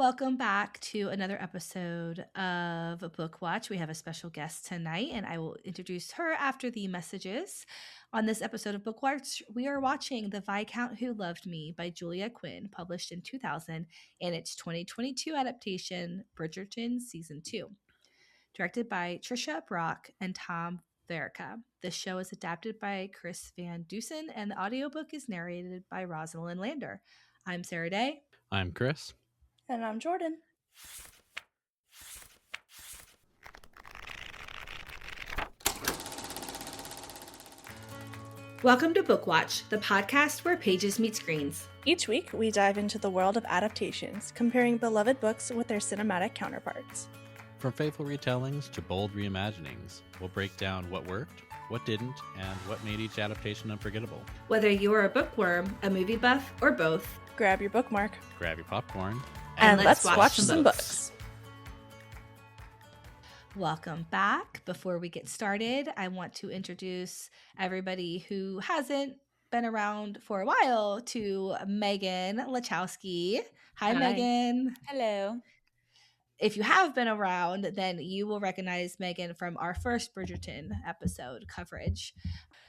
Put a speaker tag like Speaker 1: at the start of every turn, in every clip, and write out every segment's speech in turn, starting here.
Speaker 1: Welcome back to another episode of BookWatch. We have a special guest tonight, and I will introduce her after the messages. On this episode of BookWatch, we are watching The Viscount Who Loved Me by Julia Quinn, published in 2000, and its 2022 adaptation, Bridgerton Season 2. Directed by Trisha Brock and Tom Verica. The show is adapted by Chris Van Dusen, and the audiobook is narrated by Rosalind Lander. I'm Sarah Day.
Speaker 2: I'm Chris.
Speaker 3: And I'm Jordan.
Speaker 1: Welcome to BookWatch, the podcast where pages meet screens.
Speaker 3: Each week, we dive into the world of adaptations, comparing beloved books with their cinematic counterparts.
Speaker 2: From faithful retellings to bold reimaginings, we'll break down what worked, what didn't, and what made each adaptation unforgettable.
Speaker 1: Whether you are a bookworm, a movie buff, or both,
Speaker 3: grab your bookmark
Speaker 2: Grab your popcorn,
Speaker 3: and let's watch some books.
Speaker 1: Welcome back. Before we get started, I want to introduce everybody who hasn't been around for a while to Megan Lachowski. Hi, Megan.
Speaker 4: Hello.
Speaker 1: If you have been around, then you will recognize Megan from our first Bridgerton episode coverage.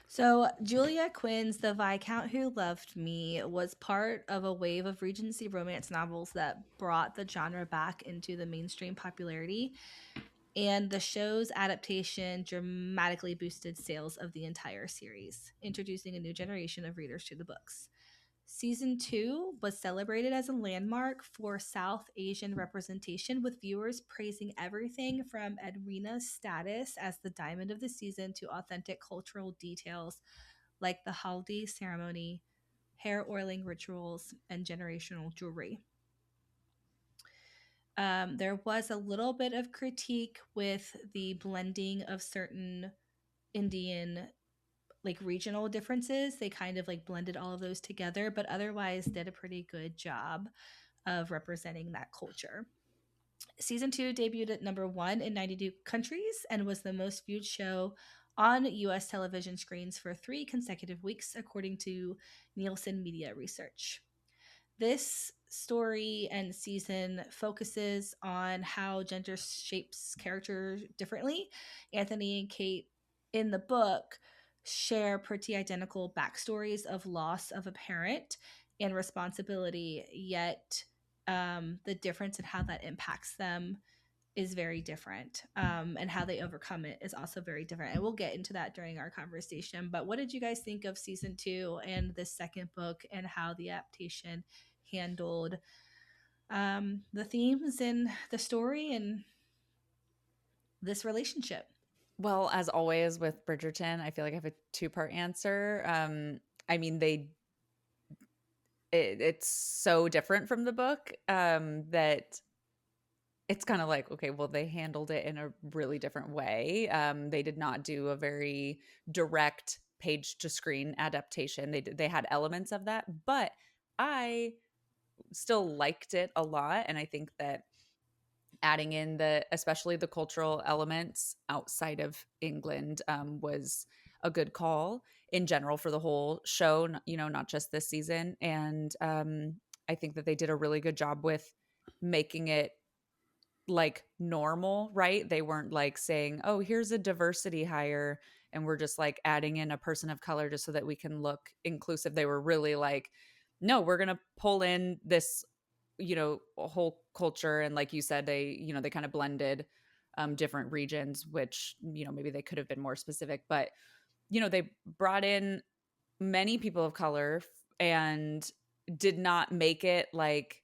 Speaker 1: So Julia Quinn's The Viscount Who Loved Me was part of a wave of Regency romance novels that brought the genre back into the mainstream popularity. And the show's adaptation dramatically boosted sales of the entire series, introducing a new generation of readers to the books. Season 2 was celebrated as a landmark for South Asian representation, with viewers praising everything from Edwina's status as the diamond of the season to authentic cultural details like the haldi ceremony, hair oiling rituals, and generational jewelry. There was a little bit of critique with the blending of certain Indian regional differences. They kind of blended all of those together, but otherwise did a pretty good job of representing that culture. Season 2 debuted at number 1 in 92 countries and was the most viewed show on U.S. television screens for 3 consecutive weeks, according to Nielsen Media Research. This story and season focuses on how gender shapes character differently. Anthony and Kate in the book share pretty identical backstories of loss of a parent and responsibility, yet the difference in how that impacts them is very different, and how they overcome it is also very different, and we'll get into that during our conversation. But what did you guys think of season 2 and the second book, and how the adaptation handled the themes in the story and this relationship?
Speaker 4: Well, as always with Bridgerton, I feel like I have a two-part answer. I mean, it's so different from the book that it's kind of like, okay, well, they handled it in a really different way. They did not do a very direct page-to-screen adaptation. They had elements of that, but I still liked it a lot, and I think that adding in especially the cultural elements outside of England was a good call in general for the whole show, not just this season. And I think that they did a really good job with making it like normal, right? They weren't like saying, oh, here's a diversity hire and we're just like adding in a person of color just so that we can look inclusive. They were really like, no, we're going to pull in this a whole culture. And like you said, they kind of blended different regions, which maybe they could have been more specific, but they brought in many people of color and did not make it like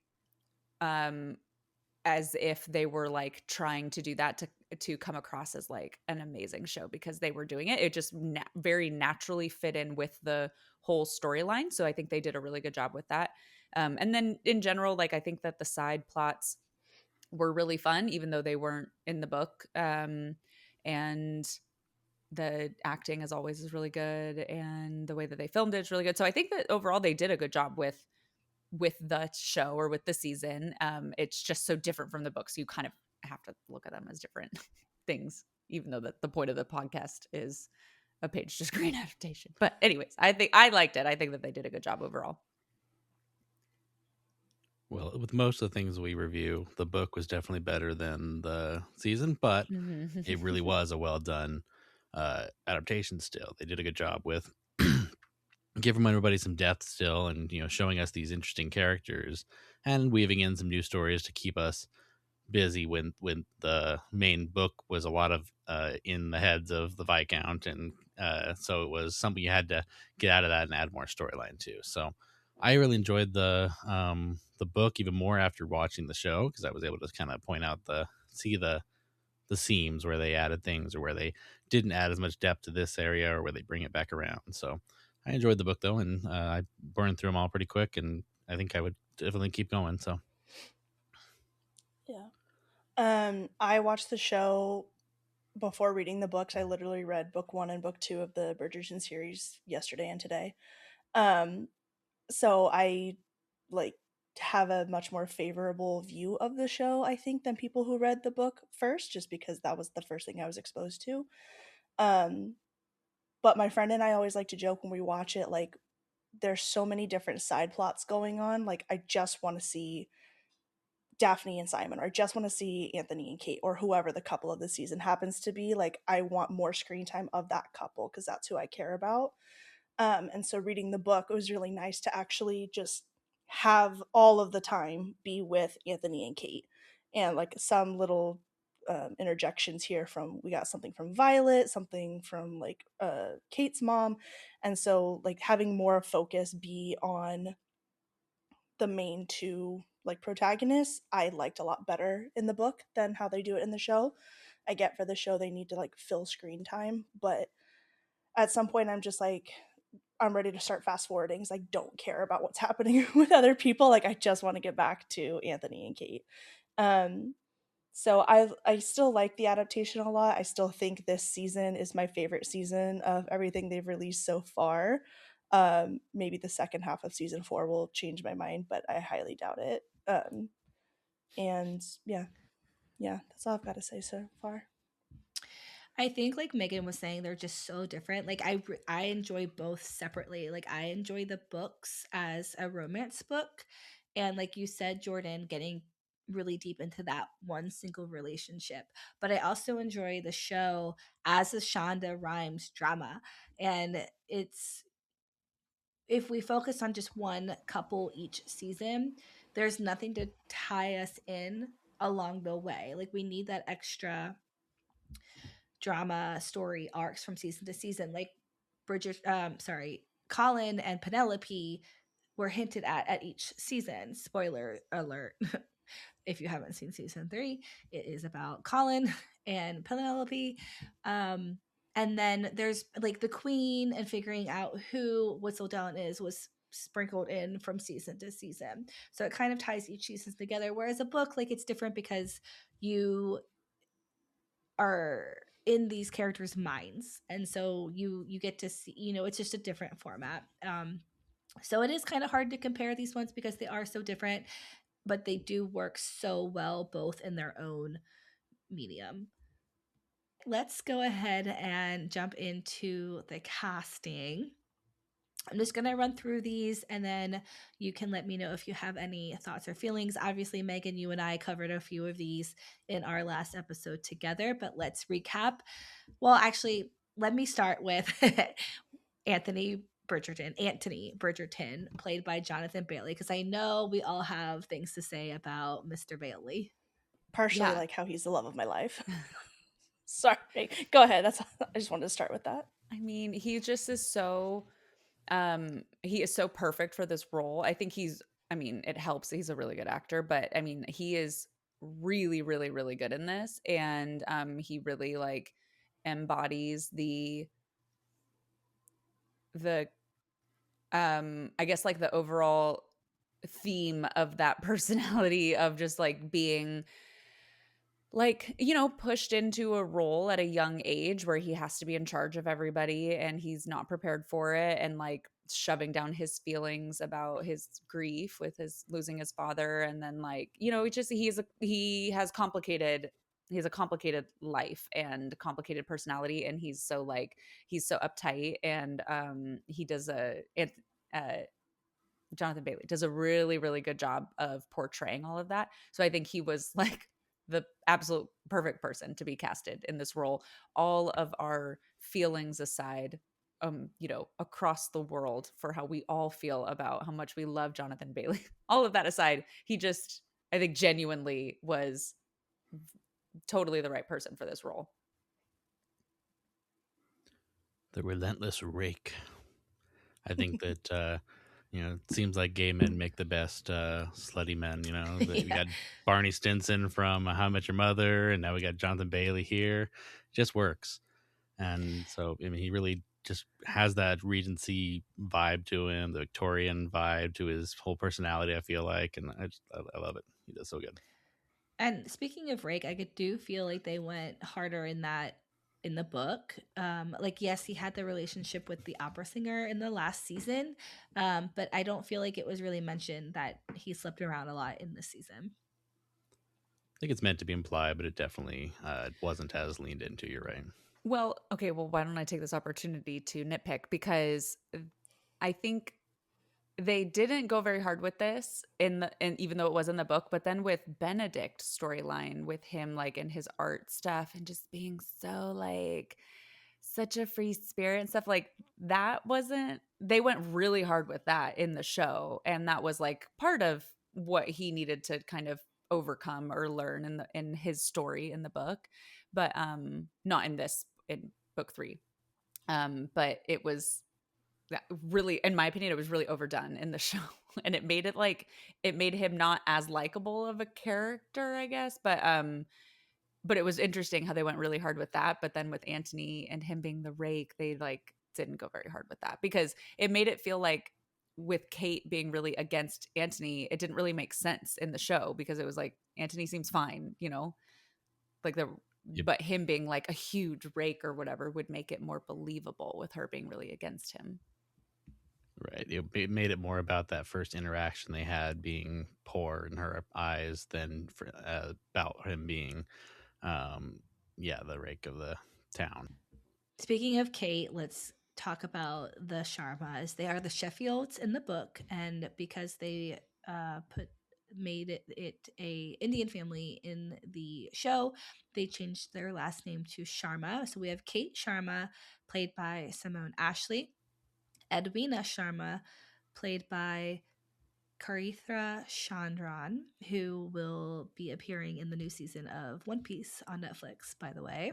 Speaker 4: as if they were like trying to do that to come across as like an amazing show, because they were doing it just very naturally fit in with the whole storyline. So I think they did a really good job with that. And then in general, like I think that the side plots were really fun, even though they weren't in the book. And the acting, as always, is really good, and the way that they filmed it is really good. So I think that overall they did a good job with the show or with the season. It's just so different from the book, so you kind of have to look at them as different things, even though the point of the podcast is a page to screen adaptation. But anyways, I think I liked it. I think that they did a good job overall.
Speaker 2: Well, with most of the things we review, the book was definitely better than the season, but it really was a well done adaptation still. They did a good job with giving everybody some depth still, and showing us these interesting characters and weaving in some new stories to keep us busy when the main book was a lot of in the heads of the Viscount, and so it was something you had to get out of that and add more storyline to. So I really enjoyed the book even more after watching the show, because I was able to kind of point out see the seams where they added things or where they didn't add as much depth to this area or where they bring it back around. So I enjoyed the book though, and I burned through them all pretty quick, and I think I would definitely keep going. So
Speaker 3: Yeah. I watched the show before reading the books. I literally read book 1 and book 2 of the Bridgerton series yesterday and today. Um, so I like have a much more favorable view of the show, I think, than people who read the book first, just because that was the first thing I was exposed to. Um, but my friend and I always like to joke when we watch it, like there's so many different side plots going on. Like I just want to see Daphne and Simon, or I just want to see Anthony and Kate, or whoever the couple of the season happens to be. Like I want more screen time of that couple because that's who I care about. And so reading the book, it was really nice to actually just have all of the time be with Anthony and Kate, and like some little interjections here from, we got something from Violet, something from like Kate's mom, and so like having more focus be on the main two like protagonists, I liked a lot better in the book than how they do it in the show. I get for the show they need to like fill screen time, but at some point I'm just like, I'm ready to start fast forwarding because I don't care about what's happening with other people. Like I just want to get back to Anthony and Kate. Um, so I still like the adaptation a lot. I still think this season is my favorite season of everything they've released so far. Maybe the second half of season 4 will change my mind, but I highly doubt it. And yeah, that's all I've got to say so far.
Speaker 1: I think like Megan was saying, they're just so different. Like I enjoy both separately. Like I enjoy the books as a romance book, and like you said, Jordan, getting really deep into that one single relationship. But I also enjoy the show as a Shonda Rhimes drama, and it's, if we focus on just one couple each season, there's nothing to tie us in along the way. Like we need that extra drama story arcs from season to season. Like Colin and Penelope were hinted at each season. Spoiler alert. If you haven't seen season 3, it is about Colin and Penelope. And then there's like the queen, and figuring out who Whistledown is was sprinkled in from season to season. So it kind of ties each season together. Whereas a book, like it's different because you are in these characters' minds, and so you get to see, it's just a different format. So it is kind of hard to compare these ones because they are so different, but they do work so well both in their own medium. Let's go ahead and jump into the casting. I'm just going to run through these, and then you can let me know if you have any thoughts or feelings. Obviously, Megan, you and I covered a few of these in our last episode together, but let's recap. Well, actually, let me start with Anthony Bridgerton, played by Jonathan Bailey, because I know we all have things to say about Mr. Bailey.
Speaker 3: Partially
Speaker 4: Yeah.
Speaker 3: like how he's the love of my life. Sorry, go ahead. I just wanted to start with that.
Speaker 4: I mean, he just is so he is so perfect for this role. I mean, it helps that he's a really good actor, but I mean, he is really, really, really good in this. And he really like embodies the I guess like the overall theme of that personality of just like being like, pushed into a role at a young age where he has to be in charge of everybody and he's not prepared for it, and like shoving down his feelings about his grief with his losing his father. And then like, it's just he has a complicated life and complicated personality, and he's so like he's so uptight, and he does a Jonathan Bailey does a really, really good job of portraying all of that. So I think he was like the absolute perfect person to be casted in this role. All of our feelings aside, across the world for how we all feel about how much we love Jonathan Bailey. All of that aside, he just, I think, genuinely was totally the right person for this role.
Speaker 2: The relentless rake. I think that it seems like gay men make the best slutty men. We
Speaker 1: Yeah.
Speaker 2: got Barney Stinson from How I Met Your Mother, and now we got Jonathan Bailey here. It just works. And so, I mean, he really just has that Regency vibe to him, the Victorian vibe to his whole personality, I feel like. And I love it. He does so good.
Speaker 1: And speaking of Rake, I do feel like they went harder in the book. Like, yes, he had the relationship with the opera singer in the last season, but I don't feel like it was really mentioned that he slept around a lot in this season.
Speaker 2: I think it's meant to be implied, but it definitely wasn't as leaned into. You're right.
Speaker 4: Well, okay, well, why don't I take this opportunity to nitpick, because I think they didn't go very hard with this and even though it was in the book, but then with Benedict's storyline with him like in his art stuff and just being so like such a free spirit and stuff like that, wasn't, they went really hard with that in the show, and that was like part of what he needed to kind of overcome or learn in his story in the book, but not in this, in book 3. But it was that really, in my opinion, it was really overdone in the show. And it made him not as likable of a character, I guess. But it was interesting how they went really hard with that. But then with Anthony and him being the rake, they like didn't go very hard with that, because it made it feel like with Kate being really against Anthony, it didn't really make sense in the show, because it was like Anthony seems fine, like
Speaker 2: Yep.
Speaker 4: but him being like a huge rake or whatever would make it more believable with her being really against him.
Speaker 2: Right. It made it more about that first interaction they had being poor in her eyes than about him being, the rake of the town.
Speaker 1: Speaking of Kate, let's talk about the Sharmas. They are the Sheffields in the book, and because they made it a Indian family in the show, they changed their last name to Sharma. So we have Kate Sharma, played by Simone Ashley, Edwina Sharma, played by Karithra Chandran, who will be appearing in the new season of One Piece on Netflix, by the way.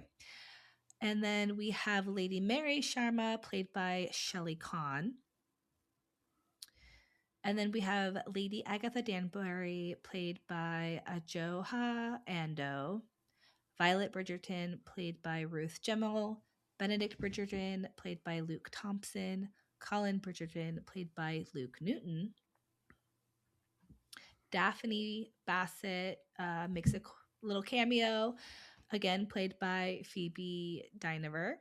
Speaker 1: And then we have Lady Mary Sharma, played by Shelley Khan. And then we have Lady Agatha Danbury, played by Ajoha Ando. Violet Bridgerton, played by Ruth Gemmell. Benedict Bridgerton, played by Luke Thompson. Colin Bridgerton, played by Luke Newton. Daphne Bassett makes a little cameo, again played by Phoebe Dynevor.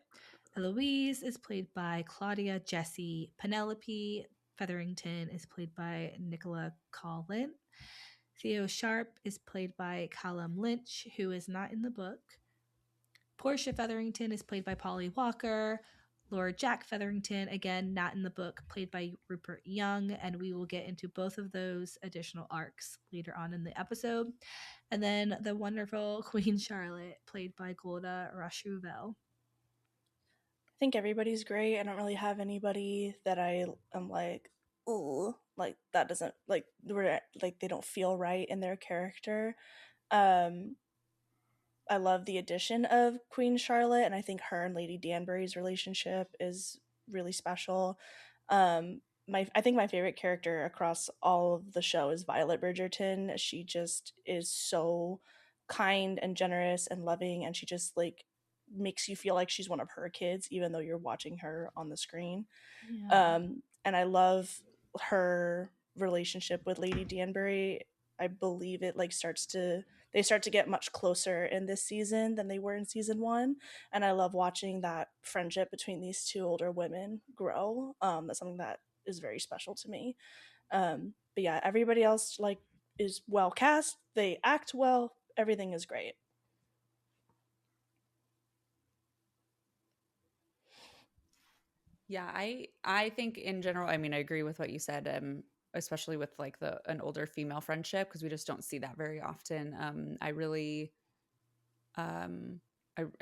Speaker 1: Eloise is played by Claudia Jessie. Penelope Featherington is played by Nicola Collin. Theo Sharp is played by Callum Lynch, who is not in the book. Portia Featherington is played by Polly Walker. Lord Jack Featherington, again, not in the book, played by Rupert Young, and we will get into both of those additional arcs later on in the episode. And then the wonderful Queen Charlotte, played by Golda Rashuvel.
Speaker 3: I think everybody's great. I don't really have anybody that I am like, ooh, like that doesn't like they don't feel right in their character. I love the addition of Queen Charlotte, and I think her and Lady Danbury's relationship is really special. I think my favorite character across all of the show is Violet Bridgerton. She just is so kind and generous and loving, and she just like makes you feel like she's one of her kids, even though you're watching her on the screen.
Speaker 1: Yeah.
Speaker 3: And I love her relationship with Lady Danbury. I believe it like they start to get much closer in this season than they were in season 1, and I love watching that friendship between these two older women grow. That's something that is very special to me. But yeah, everybody else like is well cast. They act well. Everything is great.
Speaker 4: Yeah, I think in general, I mean, I agree with what you said. especially with like an older female friendship, because we just don't see that very often. I really, I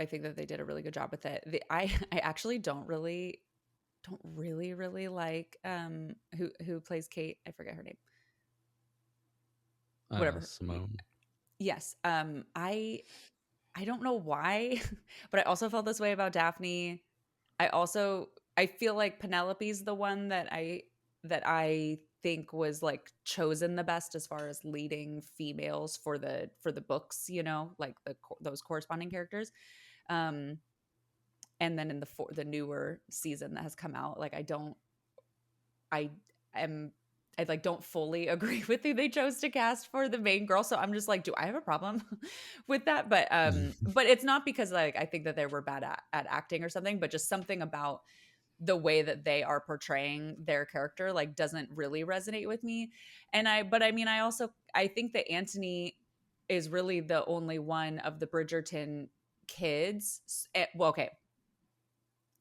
Speaker 4: think that they did a really good job with it. I actually don't really like who plays Kate. I forget her name. Whatever.
Speaker 2: Simone.
Speaker 4: Yes. I don't know why, but I also felt this way about Daphne. I feel like Penelope's the one that I think was like chosen the best as far as leading females for the books, you know, like those corresponding characters. And then in the newer season that has come out, like I am I like don't fully agree with who they chose to cast for the main girl. So I'm just like, do I have a problem with that? But it's not because like I think that they were bad at acting or something, but just something about the way that they are portraying their character like doesn't really resonate with me. I think that Anthony is really the only one of the Bridgerton kids. Well, okay.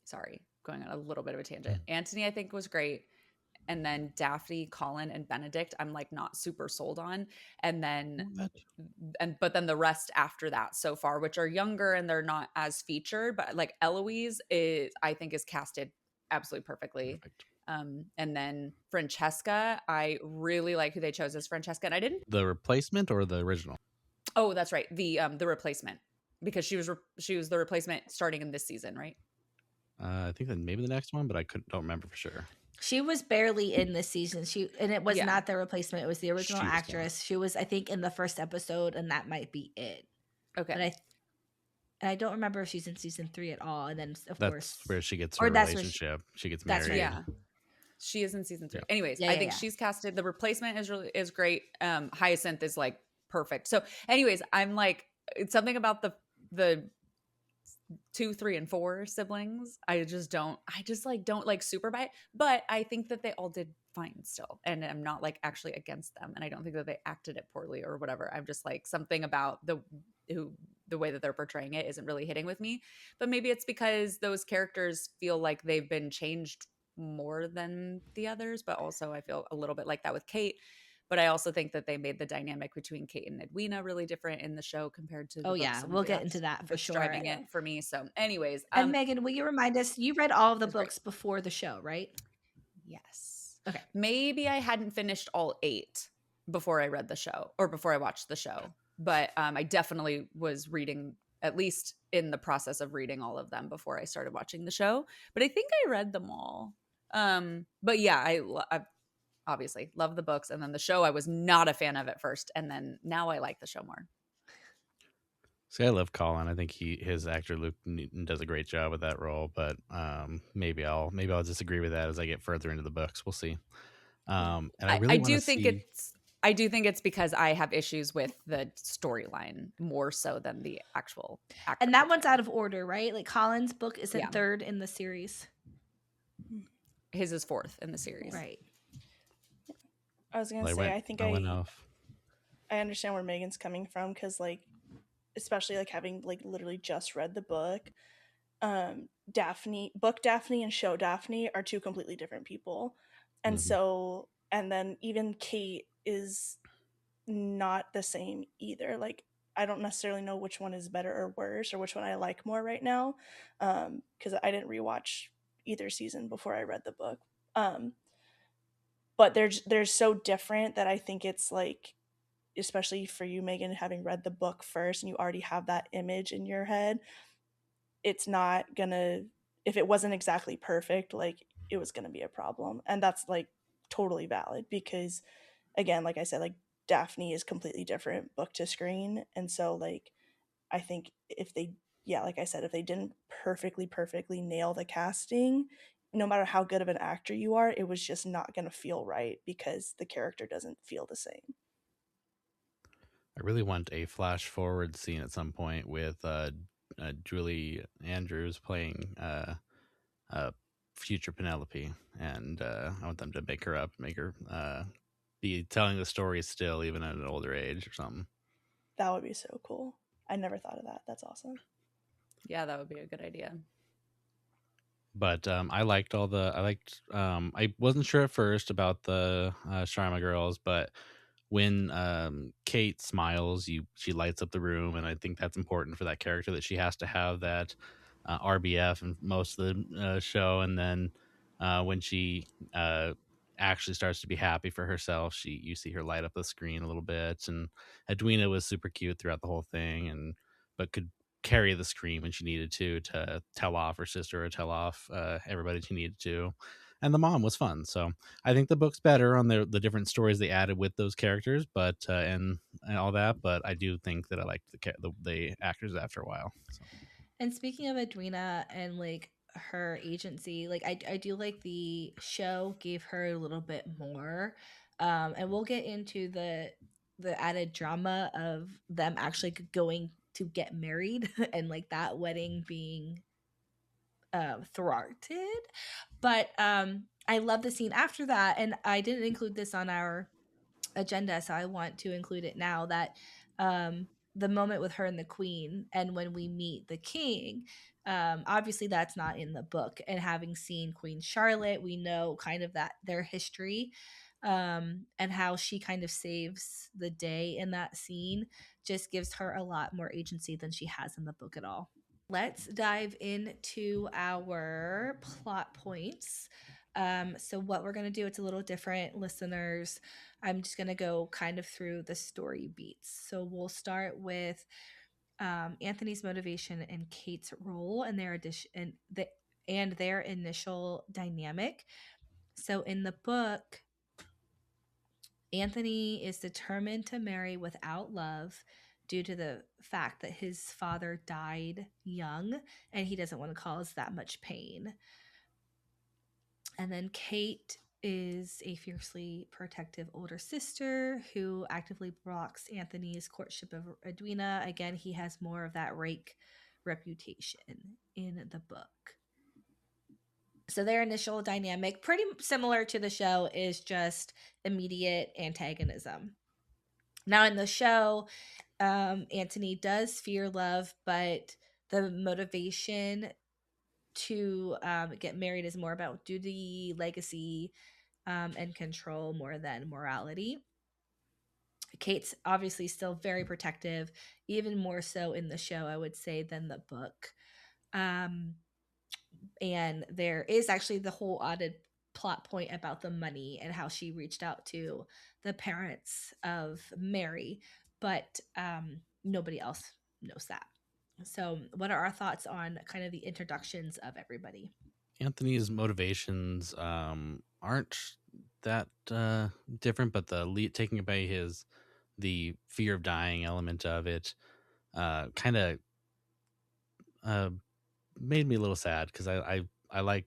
Speaker 4: Sorry, going on a little bit of a tangent. Anthony, I think, was great. And then Daphne, Colin, and Benedict, I'm like not super sold on. And then but then the rest after that so far, which are younger and they're not as featured, but like Eloise I think is casted absolutely perfectly.
Speaker 2: Perfect.
Speaker 4: And then Francesca, I really like who they chose as Francesca. And I didn't.
Speaker 2: The replacement or the original?
Speaker 4: Oh, that's right. The replacement, because she was the replacement starting in this season, right?
Speaker 2: I think that maybe the next one, but I don't remember for sure.
Speaker 1: She was barely in this season. And it was
Speaker 4: Yeah.
Speaker 1: not the replacement. It was the original
Speaker 2: She was
Speaker 1: actress. She was, I think, in the first episode, and that might be it.
Speaker 4: Okay.
Speaker 1: But I don't remember if she's in season 3 at all. And then, of
Speaker 2: That's
Speaker 1: course,
Speaker 2: where she gets her relationship. She gets married.
Speaker 1: That's right.
Speaker 4: Yeah. She is in season 3.
Speaker 2: Yeah.
Speaker 4: Anyways, I think she's casted. The replacement is great. Hyacinth is like perfect. So anyways, I'm like, it's something about the 2, 3, and 4 siblings. I just don't like super buy it, but I think that they all did fine still. And I'm not like actually against them. And I don't think that they acted it poorly or whatever. I'm just like, something about the way that they're portraying it isn't really hitting with me. But maybe it's because those characters feel like they've been changed more than the others. But also I feel a little bit like that with Kate. But I also think that they made the dynamic between Kate and Edwina really different in the show compared to the books.
Speaker 1: Yeah, we'll get into that for sure.
Speaker 4: Driving it for me. So anyways.
Speaker 1: And Megan, will you remind us, you read all of the books before the show, right?
Speaker 4: Yes.
Speaker 1: Okay.
Speaker 4: Maybe I hadn't finished all 8 before I read the show or before I watched the show. But I definitely was reading, at least in the process of reading all of them before I started watching the show. But I think I read them all. But yeah, I obviously love the books, and then the show I was not a fan of at first, and then now I like the show more.
Speaker 2: See, I love Colin. I think his actor Luke Newton does a great job with that role, but maybe I'll disagree with that as I get further into the books. We'll see. And I do think
Speaker 4: it's because I have issues with the storyline more so than the actual actor.
Speaker 1: And that one's out of order, right? Like Colin's book isn't 3rd in the series.
Speaker 4: His is 4th in the series.
Speaker 1: Right.
Speaker 3: I was going to say, I think I understand where Megan's coming from, because, like, especially, like, having, like, literally just read the book, Daphne and show Daphne are 2 completely different people. And so, and then even Kate is not the same either. Like, I don't necessarily know which one is better or worse, or which one I like more right now, because I didn't rewatch either season before I read the book. But they're so different that I think it's like, especially for you, Megan, having read the book first and you already have that image in your head, it's not gonna, if it wasn't exactly perfect, like, it was gonna be a problem. And that's like totally valid, because again, like I said, like, Daphne is completely different book to screen. And so, like, I think if they didn't perfectly nail the casting, no matter how good of an actor you are, it was just not going to feel right, because the character doesn't feel the same.
Speaker 2: I really want a flash forward scene at some point with Julie Andrews playing future Penelope, and I want them to make her be telling the story still, even at an older age or something.
Speaker 3: That would be so cool. I never thought of that. That's awesome.
Speaker 4: Yeah, that would be a good idea.
Speaker 2: But I liked I wasn't sure at first about the Sharma girls, but when Kate smiles, she lights up the room, and I think that's important for that character, that she has to have that RBF in most of the show. And then when she uh, actually starts to be happy for herself, you see her light up the screen a little bit. And Edwina was super cute throughout the whole thing, and but could carry the screen when she needed to tell off her sister or tell off everybody she needed to. And the mom was fun. So I think the book's better on the different stories they added with those characters, but and all that. But I do think that I liked the actors after a while. So.
Speaker 1: And speaking of Edwina and like her agency, like I do like the show gave her a little bit more. And we'll get into the added drama of them actually going to get married and like that wedding being thwarted. But I love the scene after that, and I didn't include this on our agenda, so I want to include it now. That um, the moment with her and the queen, and when we meet the king, obviously that's not in the book. And having seen Queen Charlotte, we know kind of that their history, and how she kind of saves the day in that scene just gives her a lot more agency than she has in the book at all. Let's dive into our plot points. So what we're going to do, it's a little different, listeners. I'm just going to go kind of through the story beats. So we'll start with Anthony's motivation and Kate's role and their addition and their initial dynamic. So in the book, Anthony is determined to marry without love due to the fact that his father died young and he doesn't want to cause that much pain. And then Kate is a fiercely protective older sister who actively blocks Anthony's courtship of Edwina. Again, he has more of that rake reputation in the book. So their initial dynamic, pretty similar to the show, is just immediate antagonism. Now in the show, Anthony does fear love, but the motivation to get married is more about duty, legacy, and control more than morality. Kate's obviously still very protective, even more so in the show, I would say, than the book. Um, and there is actually the whole added plot point about the money and how she reached out to the parents of Mary, but nobody else knows that. So, what are our thoughts on kind of the introductions of everybody?
Speaker 2: Anthony's motivations aren't that different, but taking away the fear of dying element of it kind of made me a little sad, because I like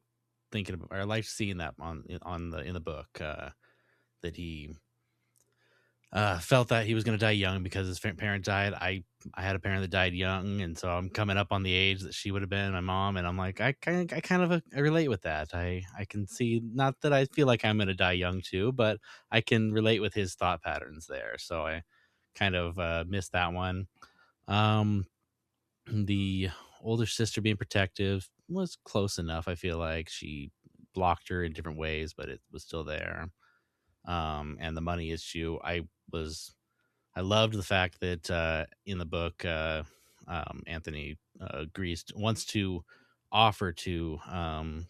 Speaker 2: thinking about, or I like seeing that on the in the book, that he felt that he was going to die young because his parent died. I had a parent that died young, and so I'm coming up on the age that she would have been, my mom, and I'm like, I kind of I relate with that. I can see, not that I feel like I'm going to die young too, but I can relate with his thought patterns there. So I kind of missed that one. The older sister being protective was close enough. I feel like she blocked her in different ways, but it was still there. And the money issue, I loved the fact that in the book, Anthony wants to offer to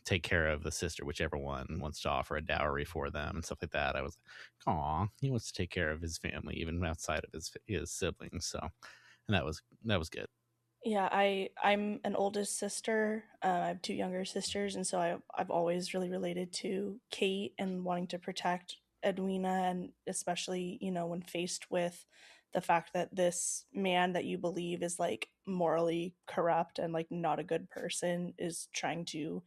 Speaker 2: take care of the sister, whichever one wants to offer a dowry for them and stuff like that. I was like, aw, he wants to take care of his family, even outside of his siblings. So, and that was good.
Speaker 3: Yeah, I'm an oldest sister. I have two younger sisters, and so I've always really related to Kate and wanting to protect Edwina, and especially when faced with the fact that this man that you believe is like morally corrupt and like not a good person is trying to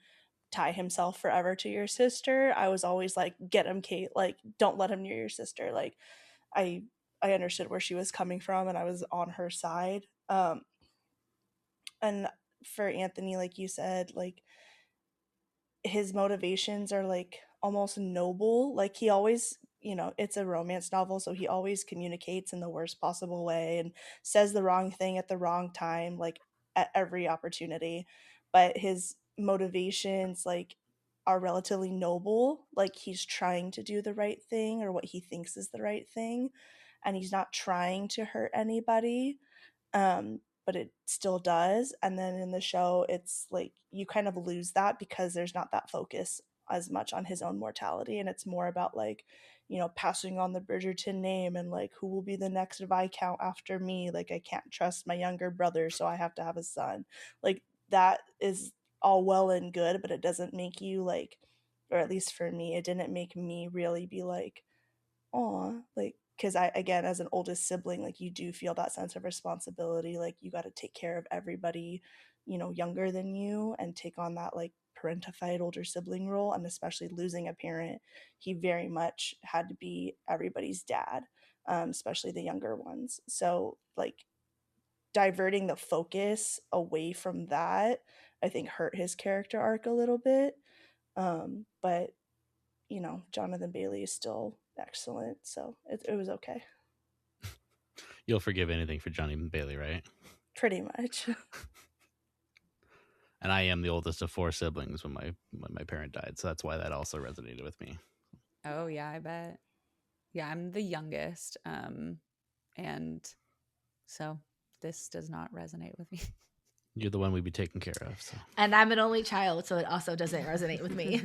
Speaker 3: tie himself forever to your sister. I was always like, get him, Kate. Like, don't let him near your sister. Like, I I understood where she was coming from, and I was on her side. And for Anthony, like you said, like his motivations are like almost noble. Like he always, it's a romance novel, so he always communicates in the worst possible way and says the wrong thing at the wrong time, like at every opportunity. But his motivations like are relatively noble, like he's trying to do the right thing or what he thinks is the right thing, and he's not trying to hurt anybody, but it still does. And then in the show, it's like you kind of lose that because there's not that focus as much on his own mortality, and it's more about like, you know, passing on the Bridgerton name and like who will be the next Viscount after me. Like I can't trust my younger brother, so I have to have a son. Like that is all well and good, but it doesn't make you like, or at least for me, it didn't make me really be like, oh, like, because I, again, as an oldest sibling, like you do feel that sense of responsibility, like you got to take care of everybody, you know, younger than you, and take on that like parentified older sibling role. And especially losing a parent, he very much had to be everybody's dad, especially the younger ones. So like diverting the focus away from that, I think hurt his character arc a little bit. But you know, Jonathan Bailey is still excellent, so it was okay.
Speaker 2: You'll forgive anything for Johnny Bailey, right?
Speaker 3: Pretty much.
Speaker 2: And I am the oldest of 4 siblings when my parent died, so that's why that also resonated with me.
Speaker 4: Oh yeah, I bet. Yeah, I'm the youngest, and so this does not resonate with me.
Speaker 2: You're the one we'd be taking care of. So.
Speaker 1: And I'm an only child, so it also doesn't resonate with me.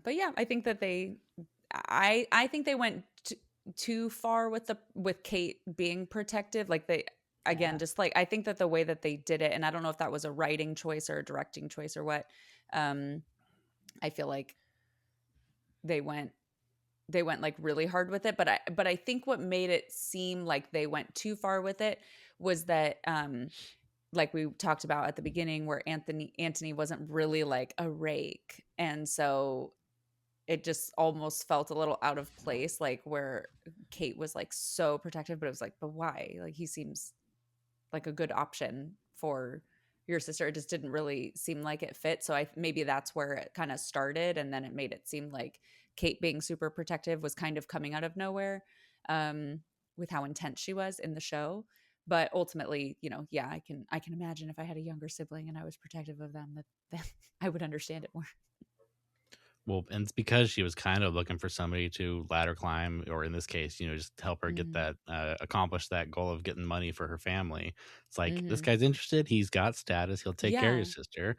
Speaker 4: But yeah, I think that I think they went too far with Kate being protective. Like they, again, just like I think that the way that they did it, and I don't know if that was a writing choice or a directing choice or what. I feel like they went like really hard with it, but I think what made it seem like they went too far with it was that like we talked about at the beginning, where Anthony wasn't really like a rake, and so it just almost felt a little out of place, like where Kate was like so protective, but it was like, but why? Like he seems like a good option for your sister. It just didn't really seem like it fit. So maybe that's where it kind of started, and then it made it seem like Kate being super protective was kind of coming out of nowhere, with how intense she was in the show. But ultimately, you know, yeah, I can imagine if I had a younger sibling and I was protective of them, that I would understand it more.
Speaker 2: Well, and it's because she was kind of looking for somebody to ladder climb, or in this case, you know, just help her get that, accomplish that goal of getting money for her family. It's like, this guy's interested. He's got status. He'll take care of your sister.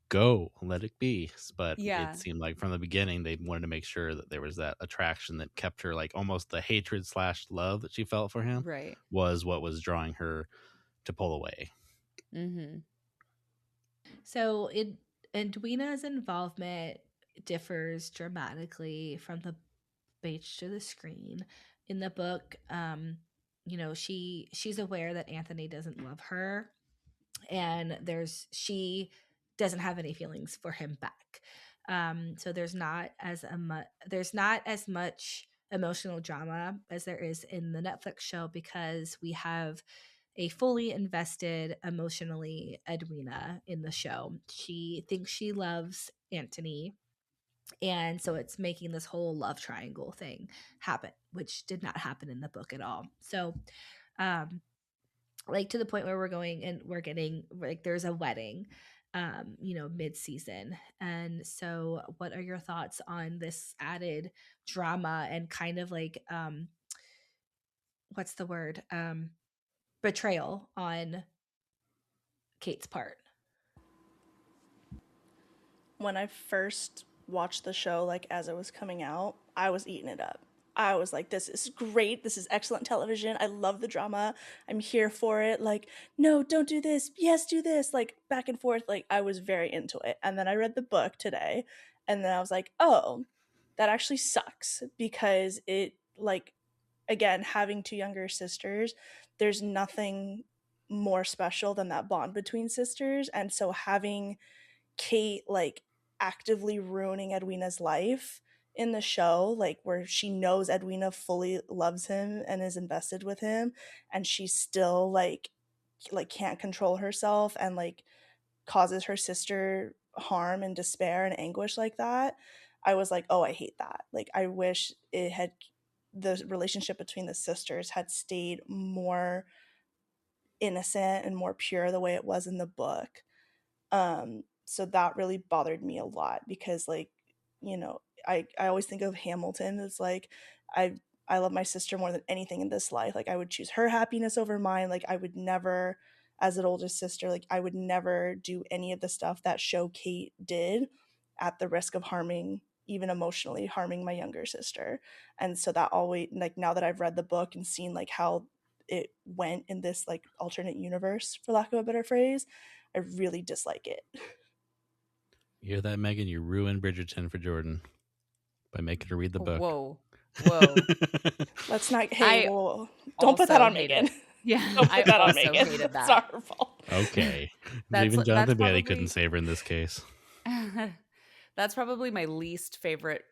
Speaker 2: Go, let it be. But it seemed like from the beginning, they wanted to make sure that there was that attraction that kept her, like almost the hatred / love that she felt for him,
Speaker 4: Right.
Speaker 2: was what was drawing her to pull away.
Speaker 1: So Edwina's involvement differs dramatically from the page to the screen. In the book, you know, she's aware that Anthony doesn't love her, and she doesn't have any feelings for him back. So there's not as much emotional drama as there is in the Netflix show, because we have a fully invested emotionally Edwina in the show. She thinks she loves Anthony, and so it's making this whole love triangle thing happen, which did not happen in the book at all. So like to the point where we're going and we're getting like there's a wedding you know, mid-season. And so what are your thoughts on this added drama and kind of like what's the word, betrayal on Kate's part?
Speaker 3: When I first watched the show, like as it was coming out, I was eating it up. I was like, this is great. This is excellent television. I love the drama. I'm here for it. Like, no, don't do this. Yes, do this. Like, back and forth. Like, I was very into it. And then I read the book today, and then I was like, oh, that actually sucks, because it, like, again, having 2 younger sisters, there's nothing more special than that bond between sisters. And so having Kate like actively ruining Edwina's life in the show, like where she knows Edwina fully loves him and is invested with him, and she still like can't control herself and like causes her sister harm and despair and anguish like that. I was like, oh, I hate that. Like, I wish the relationship between the sisters had stayed more innocent and more pure the way it was in the book. So that really bothered me a lot because, like, you know, I always think of Hamilton as like, I I love my sister more than anything in this life. Like, I would choose her happiness over mine. Like, I would never, as an oldest sister, like, I would never do any of the stuff that Show Kate did at the risk of harming, even emotionally harming my younger sister. And so that always, like, now that I've read the book and seen like how it went in this like alternate universe, for lack of a better phrase, I really dislike it.
Speaker 2: You hear that, Megan? You ruined Bridgerton for Jordan by making her read the book.
Speaker 4: Whoa.
Speaker 3: Let's not. Hey,
Speaker 4: I
Speaker 3: well, don't put that
Speaker 4: also
Speaker 3: on
Speaker 4: hate
Speaker 3: Megan.
Speaker 4: it. Yeah,
Speaker 3: Don't
Speaker 4: I
Speaker 3: put that on
Speaker 4: also
Speaker 3: Megan.
Speaker 4: hated
Speaker 3: It's
Speaker 4: that.
Speaker 3: not her fault.
Speaker 2: Okay.
Speaker 4: That's
Speaker 2: Even Jonathan Bailey couldn't
Speaker 4: probably
Speaker 2: save her in this case.
Speaker 4: that's probably my least favorite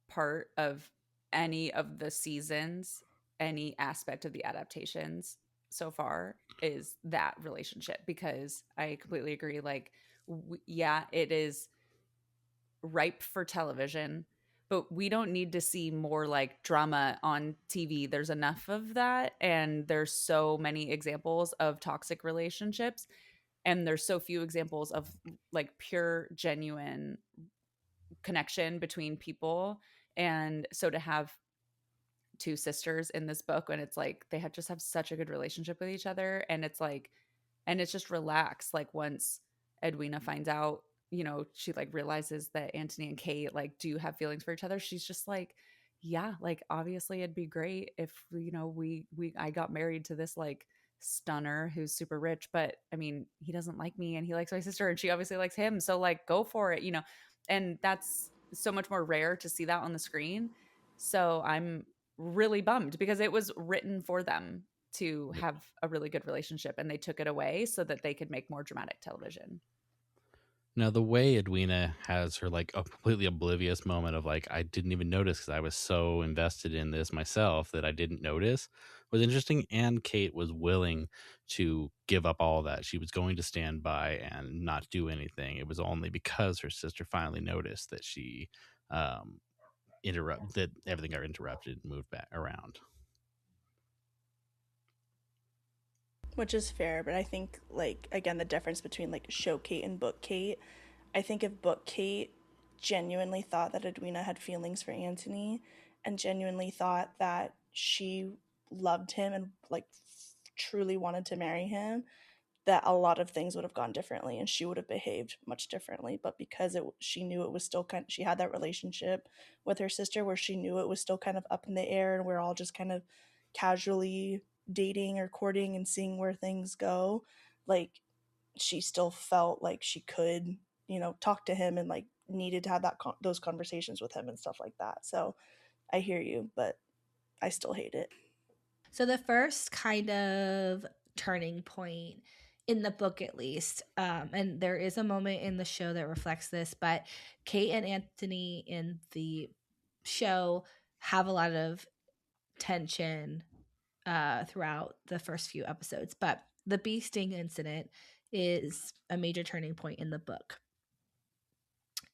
Speaker 4: part of any of the seasons, any aspect of the adaptations so far is that relationship, because I completely agree. Like, yeah, it is ripe for television, but we don't need to see more like drama on TV. There's enough of that, and there's so many examples of toxic relationships, and there's so few examples of like pure, genuine connection between people. And so to have two sisters in this book, when it's like they just have such a good relationship with each other, and it's like, and it's just relaxed. Like, once Edwina finds out, she like realizes that Antony and Kate like do have feelings for each other, she's just like, yeah, like obviously it'd be great if I got married to this like stunner who's super rich, but I mean, he doesn't like me and he likes my sister and she obviously likes him, so like go for it. And that's so much more rare to see that on the screen. So I'm really bummed because it was written for them to have a really good relationship, and they took it away so that they could make more dramatic television.
Speaker 2: Now, the way Edwina has her like a completely oblivious moment of like, I didn't even notice because I was so invested in this myself that I didn't notice, was interesting. And Kate was willing to give up all that. She was going to stand by and not do anything. It was only because her sister finally noticed that she that everything got interrupted and moved back around.
Speaker 3: Which is fair, but I think, like, again, the difference between like Show Kate and Book Kate, I think if Book Kate genuinely thought that Edwina had feelings for Antony and genuinely thought that she loved him and like truly wanted to marry him, that a lot of things would have gone differently and she would have behaved much differently. But because she knew it was still she had that relationship with her sister where she knew it was still kind of up in the air and we're all just kind of casually dating or courting and seeing where things go, like, she still felt like she could, talk to him and like needed to have those conversations with him and stuff like that. So I hear you, but I still hate it.
Speaker 1: So the first kind of turning point in the book, at least, and there is a moment in the show that reflects this, but Kate and Antony in the show have a lot of tension throughout the first few episodes. But the bee sting incident is a major turning point in the book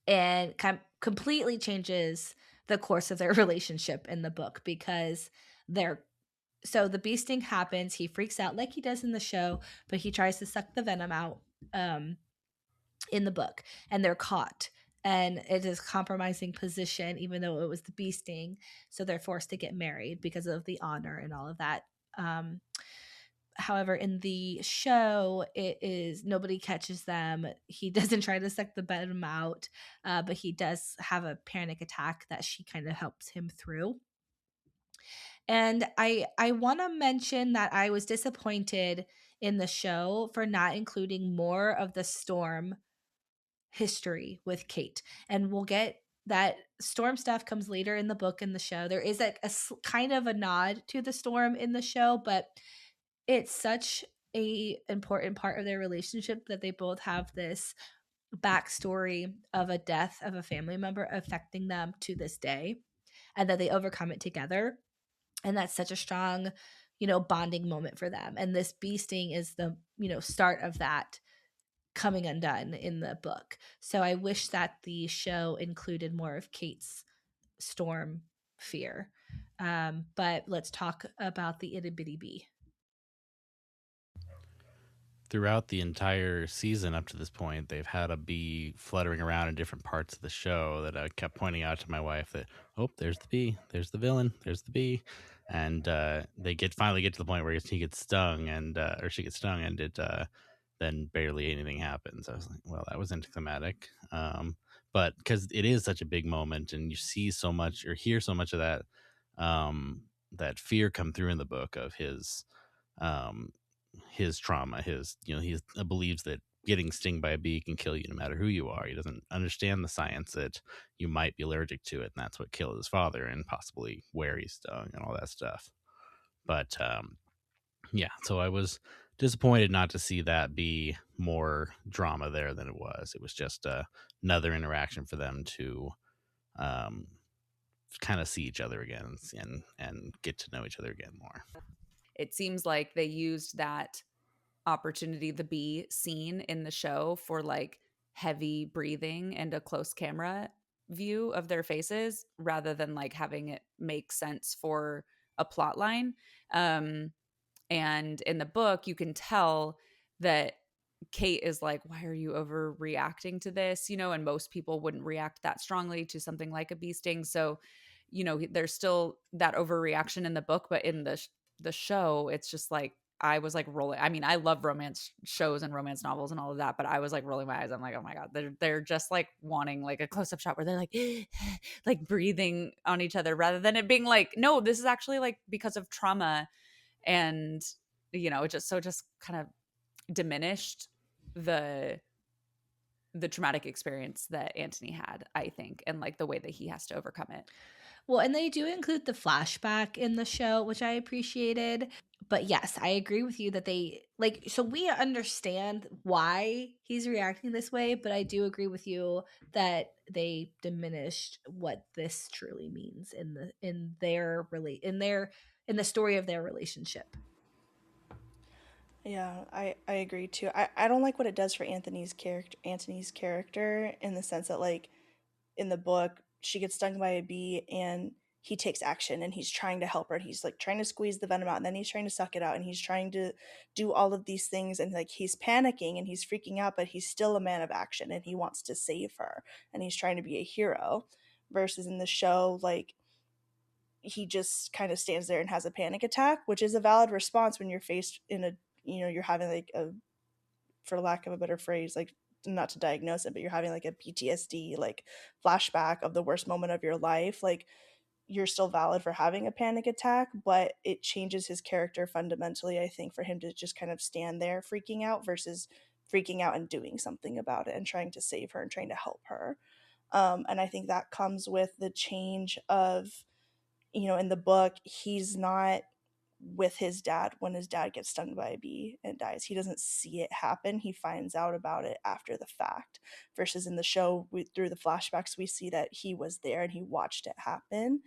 Speaker 1: and completely changes the course of their relationship in the book, because so the bee sting happens. He freaks out like he does in the show, but he tries to suck the venom out in the book, and they're caught. And it is compromising position, even though it was the bee sting. So they're forced to get married because of the honor and all of that. However, in the show, it is nobody catches them. He doesn't try to suck the venom out, but he does have a panic attack that she kind of helps him through. And I want to mention that I was disappointed in the show for not including more of the Storm history with Kate. And we'll get that Storm stuff comes later in the book and the show. There is a kind of a nod to the Storm in the show, but it's such a important part of their relationship that they both have this backstory of a death of a family member affecting them to this day, and that they overcome it together. And that's such a strong, bonding moment for them. And this bee sting is the, start of that coming undone in the book. So I wish that the show included more of Kate's Storm fear. But let's talk about the itty bitty bee.
Speaker 2: throughout the entire season up to this point, they've had a bee fluttering around in different parts of the show that I kept pointing out to my wife that, oh, there's the bee, there's the villain, there's the bee. And they finally get to the point where he gets stung and or she gets stung, and it then barely anything happens. I was like, well, that was anticlimactic. But because it is such a big moment, and you see so much or hear so much of that fear come through in the book of um, his trauma, he believes that getting stung by a bee can kill you no matter who you are. He doesn't understand the science that you might be allergic to it, and that's what killed his father and possibly where he stung and all that stuff. But yeah, so I was disappointed not to see that be more drama there than it was. It was just another interaction for them to um, kind of see each other again and get to know each other again more.
Speaker 4: It seems like they used that opportunity, the bee scene in the show, for like heavy breathing and a close camera view of their faces rather than like having it make sense for a plot line. And in the book, you can tell that Kate is like, why are you overreacting to this? And most people wouldn't react that strongly to something like a bee sting. So, there's still that overreaction in the book, but in the show, it's just like, I was like rolling. I mean, I love romance shows and romance novels and all of that, but I was like rolling my eyes. I'm like, oh my God, they're just like wanting like a close up shot where they're like, like breathing on each other rather than it being like, no, this is actually like because of trauma. And, it just kind of diminished the traumatic experience that Antony had, I think, and like the way that he has to overcome it.
Speaker 1: Well, and they do include the flashback in the show, which I appreciated. But yes, I agree with you that they so we understand why he's reacting this way, but I do agree with you that they diminished what this truly means in the story of their relationship.
Speaker 3: Yeah, I agree too. I don't like what it does for Anthony's character in the sense that, like, in the book, she gets stung by a bee and he takes action and he's trying to help her and he's like trying to squeeze the venom out and then he's trying to suck it out and he's trying to do all of these things and like he's panicking and he's freaking out, but he's still a man of action and he wants to save her and he's trying to be a hero. Versus in the show, like, he just kind of stands there and has a panic attack, which is a valid response when you're faced in a, you're having like a, for lack of a better phrase, like, not to diagnose it, but you're having like a PTSD like flashback of the worst moment of your life. Like, you're still valid for having a panic attack, but it changes his character fundamentally, I think, for him to just kind of stand there freaking out versus freaking out and doing something about it and trying to save her and trying to help her. And I think that comes with the change of, in the book, he's not with his dad when his dad gets stung by a bee and dies. He doesn't see it happen. He finds out about it after the fact. Versus in the show, through the flashbacks, we see that he was there and he watched it happen.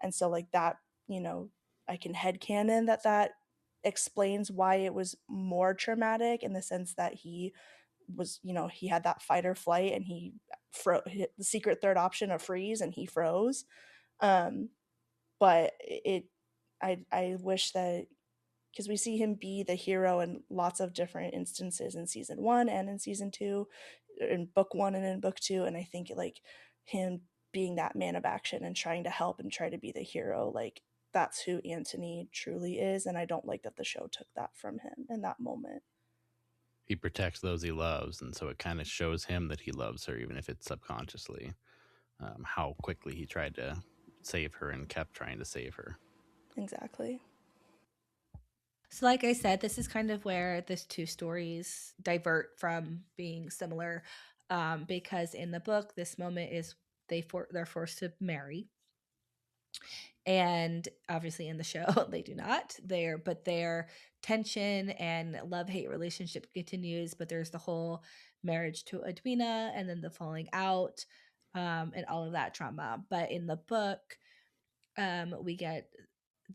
Speaker 3: And so, like, that, I can headcanon that explains why it was more traumatic in the sense that he was, he had that fight or flight and he the secret third option of freeze and he froze. Um, but I wish that, because we see him be the hero in lots of different instances in season 1 and in season 2, in book 1 and in book 2, and I think, like, him being that man of action and trying to help and try to be the hero, like, that's who Antony truly is, and I don't like that the show took that from him in that moment.
Speaker 2: He protects those he loves, and so it kind of shows him that he loves her, even if it's subconsciously. How quickly he tried to save her and kept trying to save her.
Speaker 3: Exactly.
Speaker 1: So, like I said, this is kind of where these two stories divert from being similar, because in the book, this moment is they're forced to marry, and obviously in the show they do not. But their tension and love hate relationship continues. But there's the whole marriage to Edwina, and then the falling out, and all of that trauma. But in the book, we get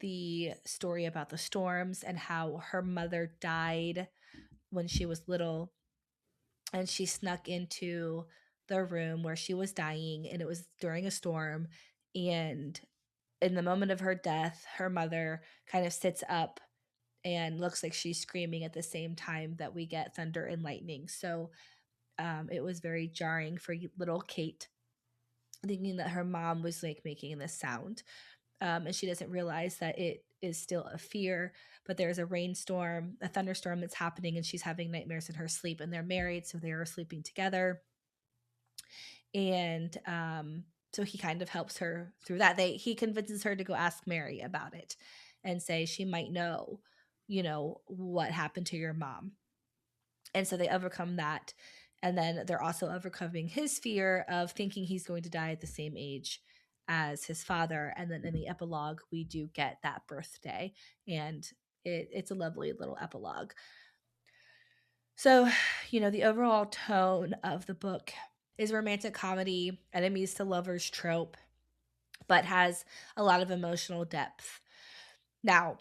Speaker 1: the story about the storms and how her mother died when she was little, and she snuck into the room where she was dying, and it was during a storm. And in the moment of her death, her mother kind of sits up and looks like she's screaming at the same time that we get thunder and lightning. So it was very jarring for little Kate, thinking that her mom was like making this sound. And she doesn't realize that it is still a fear, but there's a rainstorm, a thunderstorm that's happening, and she's having nightmares in her sleep, and they're married, so they are sleeping together. And so he kind of helps her through that. He convinces her to go ask Mary about it and say she might know, what happened to your mom. And so they overcome that. And then they're also overcoming his fear of thinking he's going to die at the same age as his father. And then in the epilogue, we do get that birthday. And it's a lovely little epilogue. So, the overall tone of the book is romantic comedy, enemies to lovers trope, but has a lot of emotional depth. Now,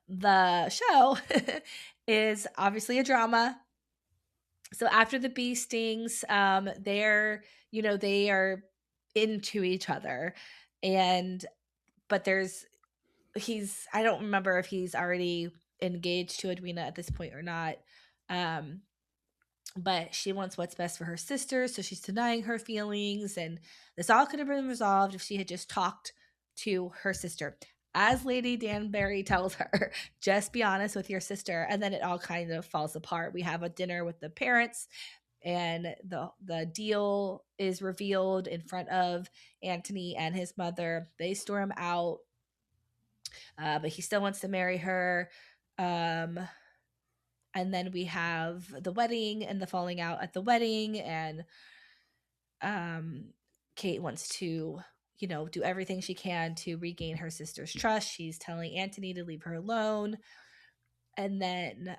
Speaker 1: the show is obviously a drama. So after the bee stings, they are into each other. But I don't remember if he's already engaged to Edwina at this point or not. But she wants what's best for her sister, so she's denying her feelings, and this all could have been resolved if she had just talked to her sister. As Lady Danbury tells her, just be honest with your sister, and then it all kind of falls apart. We have a dinner with the parents, and the deal is revealed in front of Antony and his mother. They storm out, but he still wants to marry her. And then we have the wedding and the falling out at the wedding, and Kate wants to do everything she can to regain her sister's trust. She's telling Antony to leave her alone. And then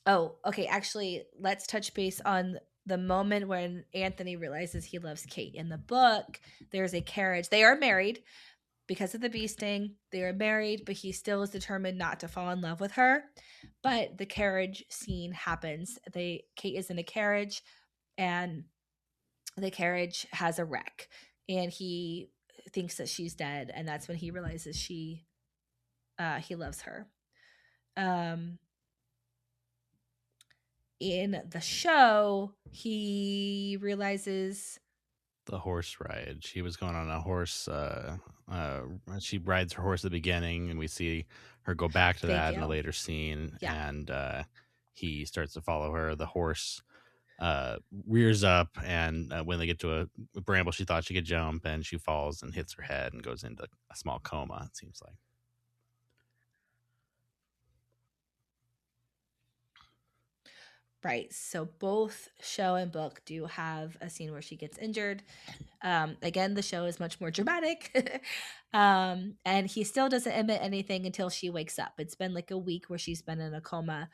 Speaker 1: actually, let's touch base on the moment when Anthony realizes he loves Kate. In the book, there's a carriage. They are married. Because of the bee sting, they are married, but he still is determined not to fall in love with her. But the carriage scene happens. Kate is in a carriage, and the carriage has a wreck, and he thinks that she's dead, and that's when he realizes he loves her. In the show, he realizes
Speaker 2: the horse ride. She was going on a horse. She rides her horse at the beginning, and we see her go back to that in a later scene. Yeah. And he starts to follow her. The horse rears up, and when they get to a bramble, she thought she could jump, and she falls and hits her head and goes into a small coma, it seems like.
Speaker 1: Right. So both show and book do have a scene where she gets injured. Again, the show is much more dramatic. And he still doesn't admit anything until she wakes up. It's been like a week where she's been in a coma.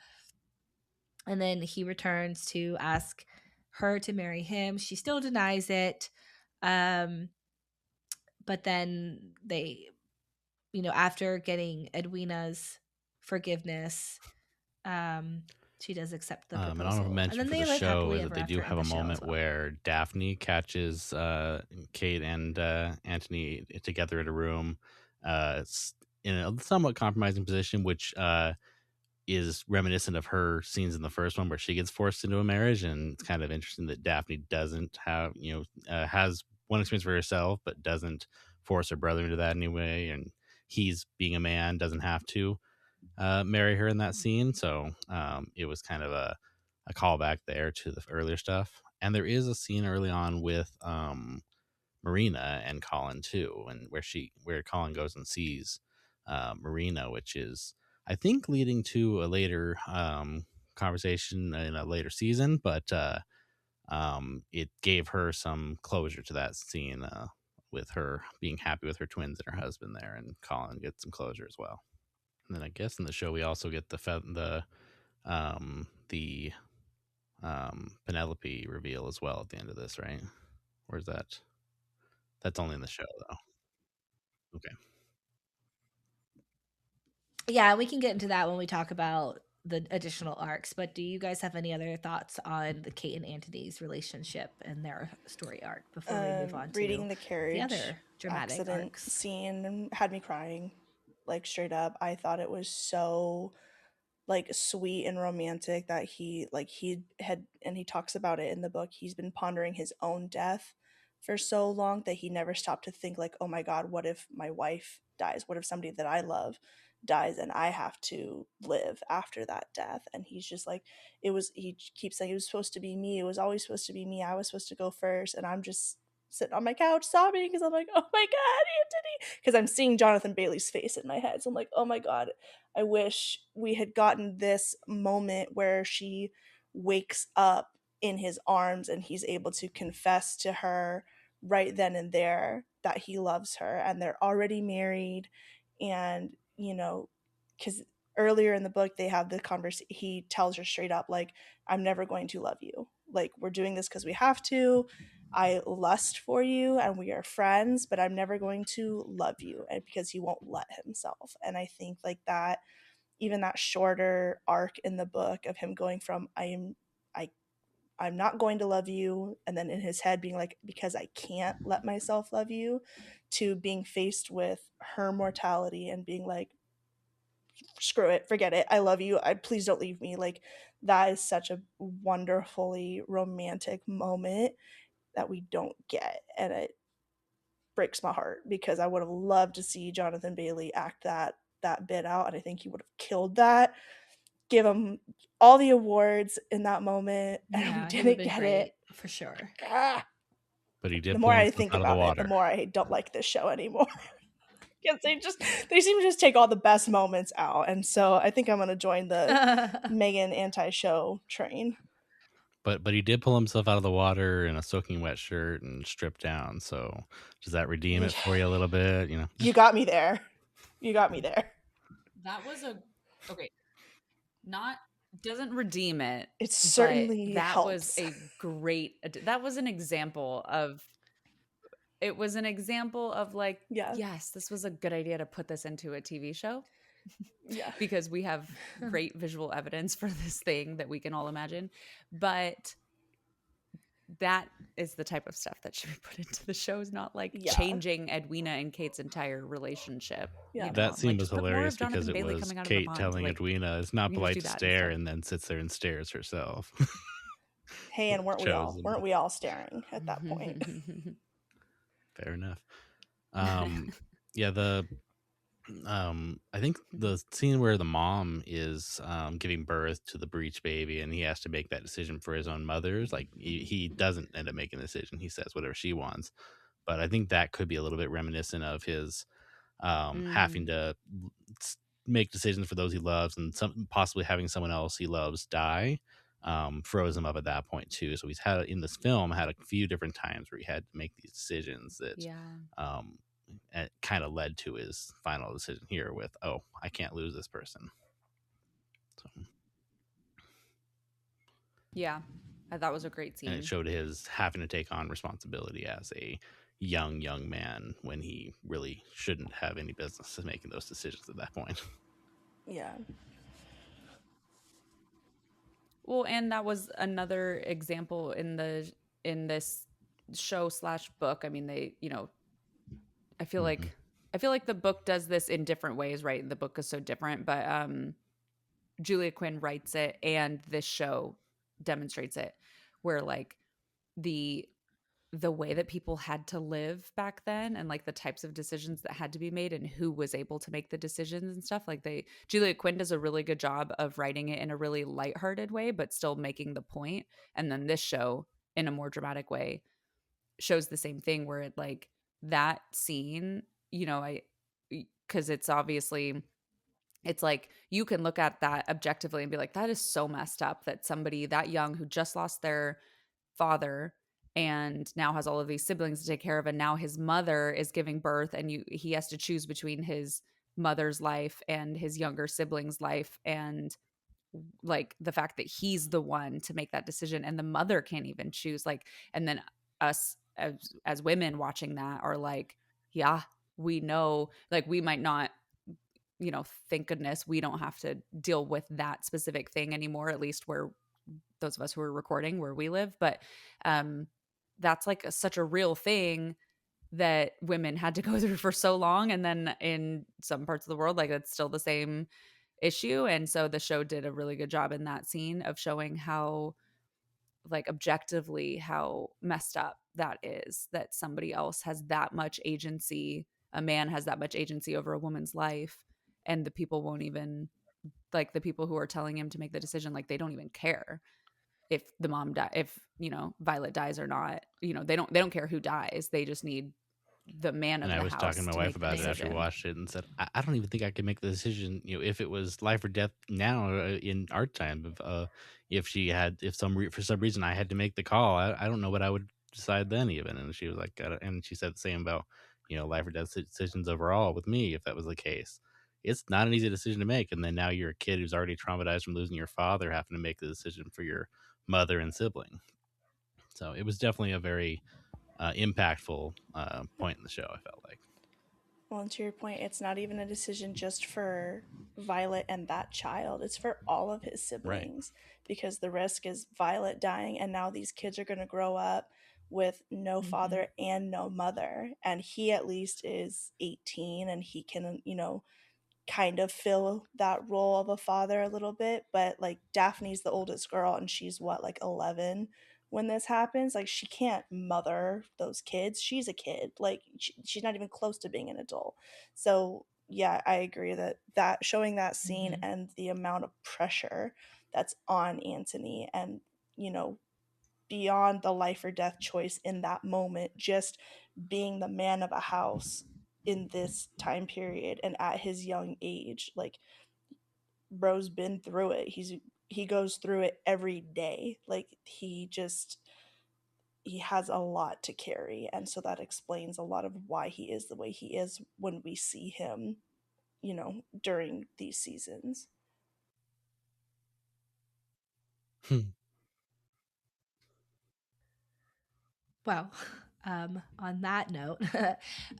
Speaker 1: And then he returns to ask her to marry him. She still denies it. But then they, after getting Edwina's forgiveness, she does accept the proposal.
Speaker 2: And I don't know if I mentioned for the show is that they do have a moment where Daphne catches Kate and Antony together in a room. It's in a somewhat compromising position, which is reminiscent of her scenes in the first one where she gets forced into a marriage. And it's kind of interesting that Daphne doesn't have, has one experience for herself, but doesn't force her brother into that anyway. And he's, being a man, doesn't have to marry her in that scene. So it was kind of a callback there to the earlier stuff. And there is a scene early on with Marina and Colin too, and where Colin goes and sees Marina, which is, I think, leading to a later conversation in a later season, but it gave her some closure to that scene with her being happy with her twins and her husband there, and Colin gets some closure as well. And then I guess in the show we also get the Penelope reveal as well at the end of this, right? Or is that? That's only in the show, though. Okay.
Speaker 1: Yeah, we can get into that when we talk about the additional arcs. But do you guys have any other thoughts on the Kate and Antony's relationship and their story arc before we move on to
Speaker 3: reading the carriage
Speaker 1: the other dramatic
Speaker 3: accident
Speaker 1: arcs?
Speaker 3: scene had me crying. like straight up. I thought it was so like sweet and romantic that he had, and he talks about it in the book, he's been pondering his own death for so long that he never stopped to think like, oh my god, what if my wife dies, what if somebody that I love dies and I have to live after that death. And he's just like, he keeps saying it was supposed to be me, it was always supposed to be me, I was supposed to go first. And I'm just sitting on my couch sobbing because I'm like, oh my god, Anthony, because I'm seeing Jonathan Bailey's face in my head. So I'm like, oh my god, I wish we had gotten this moment where she wakes up in his arms and he's able to confess to her right then and there that he loves her, and they're already married. And because earlier in the book they have the conversation, he tells her straight up like, I'm never going to love you, like we're doing this because we have to, I lust for you and we are friends, but I'm never going to love you. And because he won't let himself. And I think like that, even that shorter arc in the book of him going from I I'm not going to love you, and then in his head being like, because I can't let myself love you, to being faced with her mortality and being like, screw it, forget it, I love you, I please don't leave me. Like that is such a wonderfully romantic moment that we don't get, and it breaks my heart because I would have loved to see Jonathan Bailey act that bit out, and I think he would have killed that. Give him all the awards in that moment, and we didn't get it
Speaker 1: for sure.
Speaker 2: But he
Speaker 3: The
Speaker 2: did
Speaker 3: more
Speaker 2: pull
Speaker 3: I
Speaker 2: himself
Speaker 3: think
Speaker 2: out of the
Speaker 3: about it, the
Speaker 2: water.
Speaker 3: more I don't like this show anymore. Because they seem to just take all the best moments out, and so I think I'm gonna join the Megan anti-show train.
Speaker 2: But he did pull himself out of the water in a soaking wet shirt and strip down. So does that redeem it for you a little bit?
Speaker 3: You got me there. You got me there.
Speaker 4: That was okay. Not doesn't redeem it.
Speaker 3: It certainly
Speaker 4: that
Speaker 3: helps.
Speaker 4: was a great. That was an example of. It was an example of like, yes, this was a good idea to put this into a TV show.
Speaker 3: Yeah.
Speaker 4: Because we have great visual evidence for this thing that we can all imagine. But that is the type of stuff that should be put into the shows, not like changing Edwina and Kate's entire relationship.
Speaker 3: Yeah.
Speaker 2: That scene was hilarious because it was Kate telling Edwina it's not polite to stare, and then sits there and stares herself.
Speaker 3: Hey, and weren't we all staring at that point?
Speaker 2: Fair enough. Yeah, I think the scene where the mom is giving birth to the breech baby and he has to make that decision for his own mother's, like he doesn't end up making a decision. He says whatever she wants. But I think that could be a little bit reminiscent of his having to make decisions for those he loves, and possibly having someone else he loves die. Froze him up at that point too. So he's had in this film had a few different times where he had to make these decisions that it kind of led to his final decision here with, oh, I can't lose this person. So.
Speaker 4: Yeah, I thought it was a great scene.
Speaker 2: And it showed his having to take on responsibility as a young man when he really shouldn't have any business making those decisions at that point.
Speaker 3: Yeah.
Speaker 4: Well, and that was another example in this show / book. I mean, they, I feel like the book does this in different ways, right? The book is so different, but Julia Quinn writes it and this show demonstrates it, where like the way that people had to live back then and like the types of decisions that had to be made and who was able to make the decisions and stuff, like Julia Quinn does a really good job of writing it in a really lighthearted way but still making the point. And then this show in a more dramatic way shows the same thing, where it like that scene, because it's obviously, it's like you can look at that objectively and be like, that is so messed up that somebody that young who just lost their father and now has all of these siblings to take care of, and now his mother is giving birth, and he has to choose between his mother's life and his younger sibling's life, and like the fact that he's the one to make that decision and the mother can't even choose, like, and then us as women watching that are like, yeah, we know, like we might not, thank goodness we don't have to deal with that specific thing anymore, at least where those of us who are recording where we live, but that's like such a real thing that women had to go through for so long. And then in some parts of the world, like it's still the same issue. And so the show did a really good job in that scene of showing how, like, objectively how messed up that is, that somebody else has that much agency, a man has that much agency over a woman's life, and the people won't even, like, the people who are telling him to make the decision, like, they don't even care if the mom die, if, you know, Violet dies or not. You know, they don't care who dies. They just need the man
Speaker 2: And
Speaker 4: of
Speaker 2: I
Speaker 4: the
Speaker 2: was talking to
Speaker 4: house
Speaker 2: my
Speaker 4: to
Speaker 2: wife
Speaker 4: make the
Speaker 2: about it after we
Speaker 4: decision.
Speaker 2: watched it and said, I don't even think I could make the decision, if it was life or death now in our time. If she had, if for some reason I had to make the call, I don't know what I would decide then even. And she was like, and she said the same about, life or death decisions overall with me, if that was the case. It's not an easy decision to make. And then now you're a kid who's already traumatized from losing your father, having to make the decision for your mother and sibling. So it was definitely a very impactful point in the show, I felt like.
Speaker 3: Well, and to your point, it's not even a decision just for Violet and that child. It's for all of his
Speaker 2: Right.
Speaker 3: siblings because the risk is Violet dying, and now these kids are going to grow up with no
Speaker 1: Mm-hmm.
Speaker 3: father and no mother. And he at least is 18 and he can, kind of fill that role of a father a little bit. But like Daphne's the oldest girl and she's what, like 11 when this happens? Like she can't mother those kids. She's a kid. Like she's not even close to being an adult. So yeah, I agree that showing that scene
Speaker 1: Mm-hmm.
Speaker 3: and the amount of pressure that's on Anthony and, you know, beyond the life or death choice in that moment, just being the man of a house in this time period and at his young age, like bro's been through it. He goes through it every day. Like he has a lot to carry, and so that explains a lot of why he is the way he is when we see him, during these seasons.
Speaker 1: Well, on that note,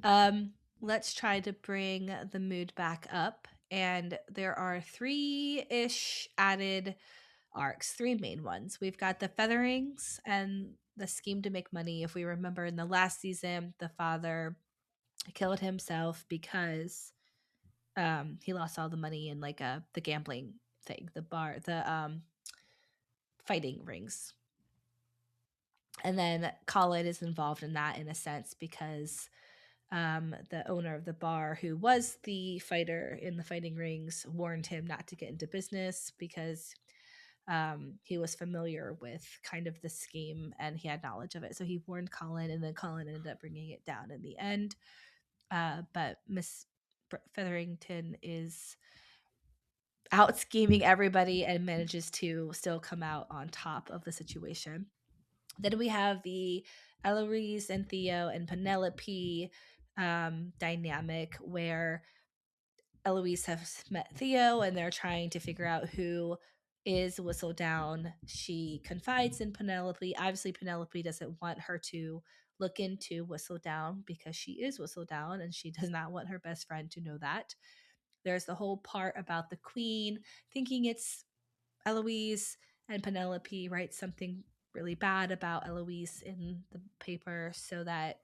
Speaker 1: um, let's try to bring the mood back up. And there are three ish added arcs, three main ones. We've got the Featherings and the scheme to make money. If we remember in the last season, the father killed himself because he lost all the money in like the gambling thing, the fighting rings. And then Colin is involved in that in a sense because the owner of the bar, who was the fighter in the fighting rings, warned him not to get into business because he was familiar with kind of the scheme and he had knowledge of it. So he warned Colin, and then Colin ended up bringing it down in the end. But Miss Featherington is out scheming everybody and manages to still come out on top of the situation. Then we have the Eloise and Theo and Penelope dynamic where Eloise has met Theo and they're trying to figure out who is Whistledown. She confides in Penelope. Obviously, Penelope doesn't want her to look into Whistledown because she is Whistledown and she does not want her best friend to know that. There's the whole part about the queen thinking it's Eloise, and Penelope writes something really bad about Eloise in the paper so that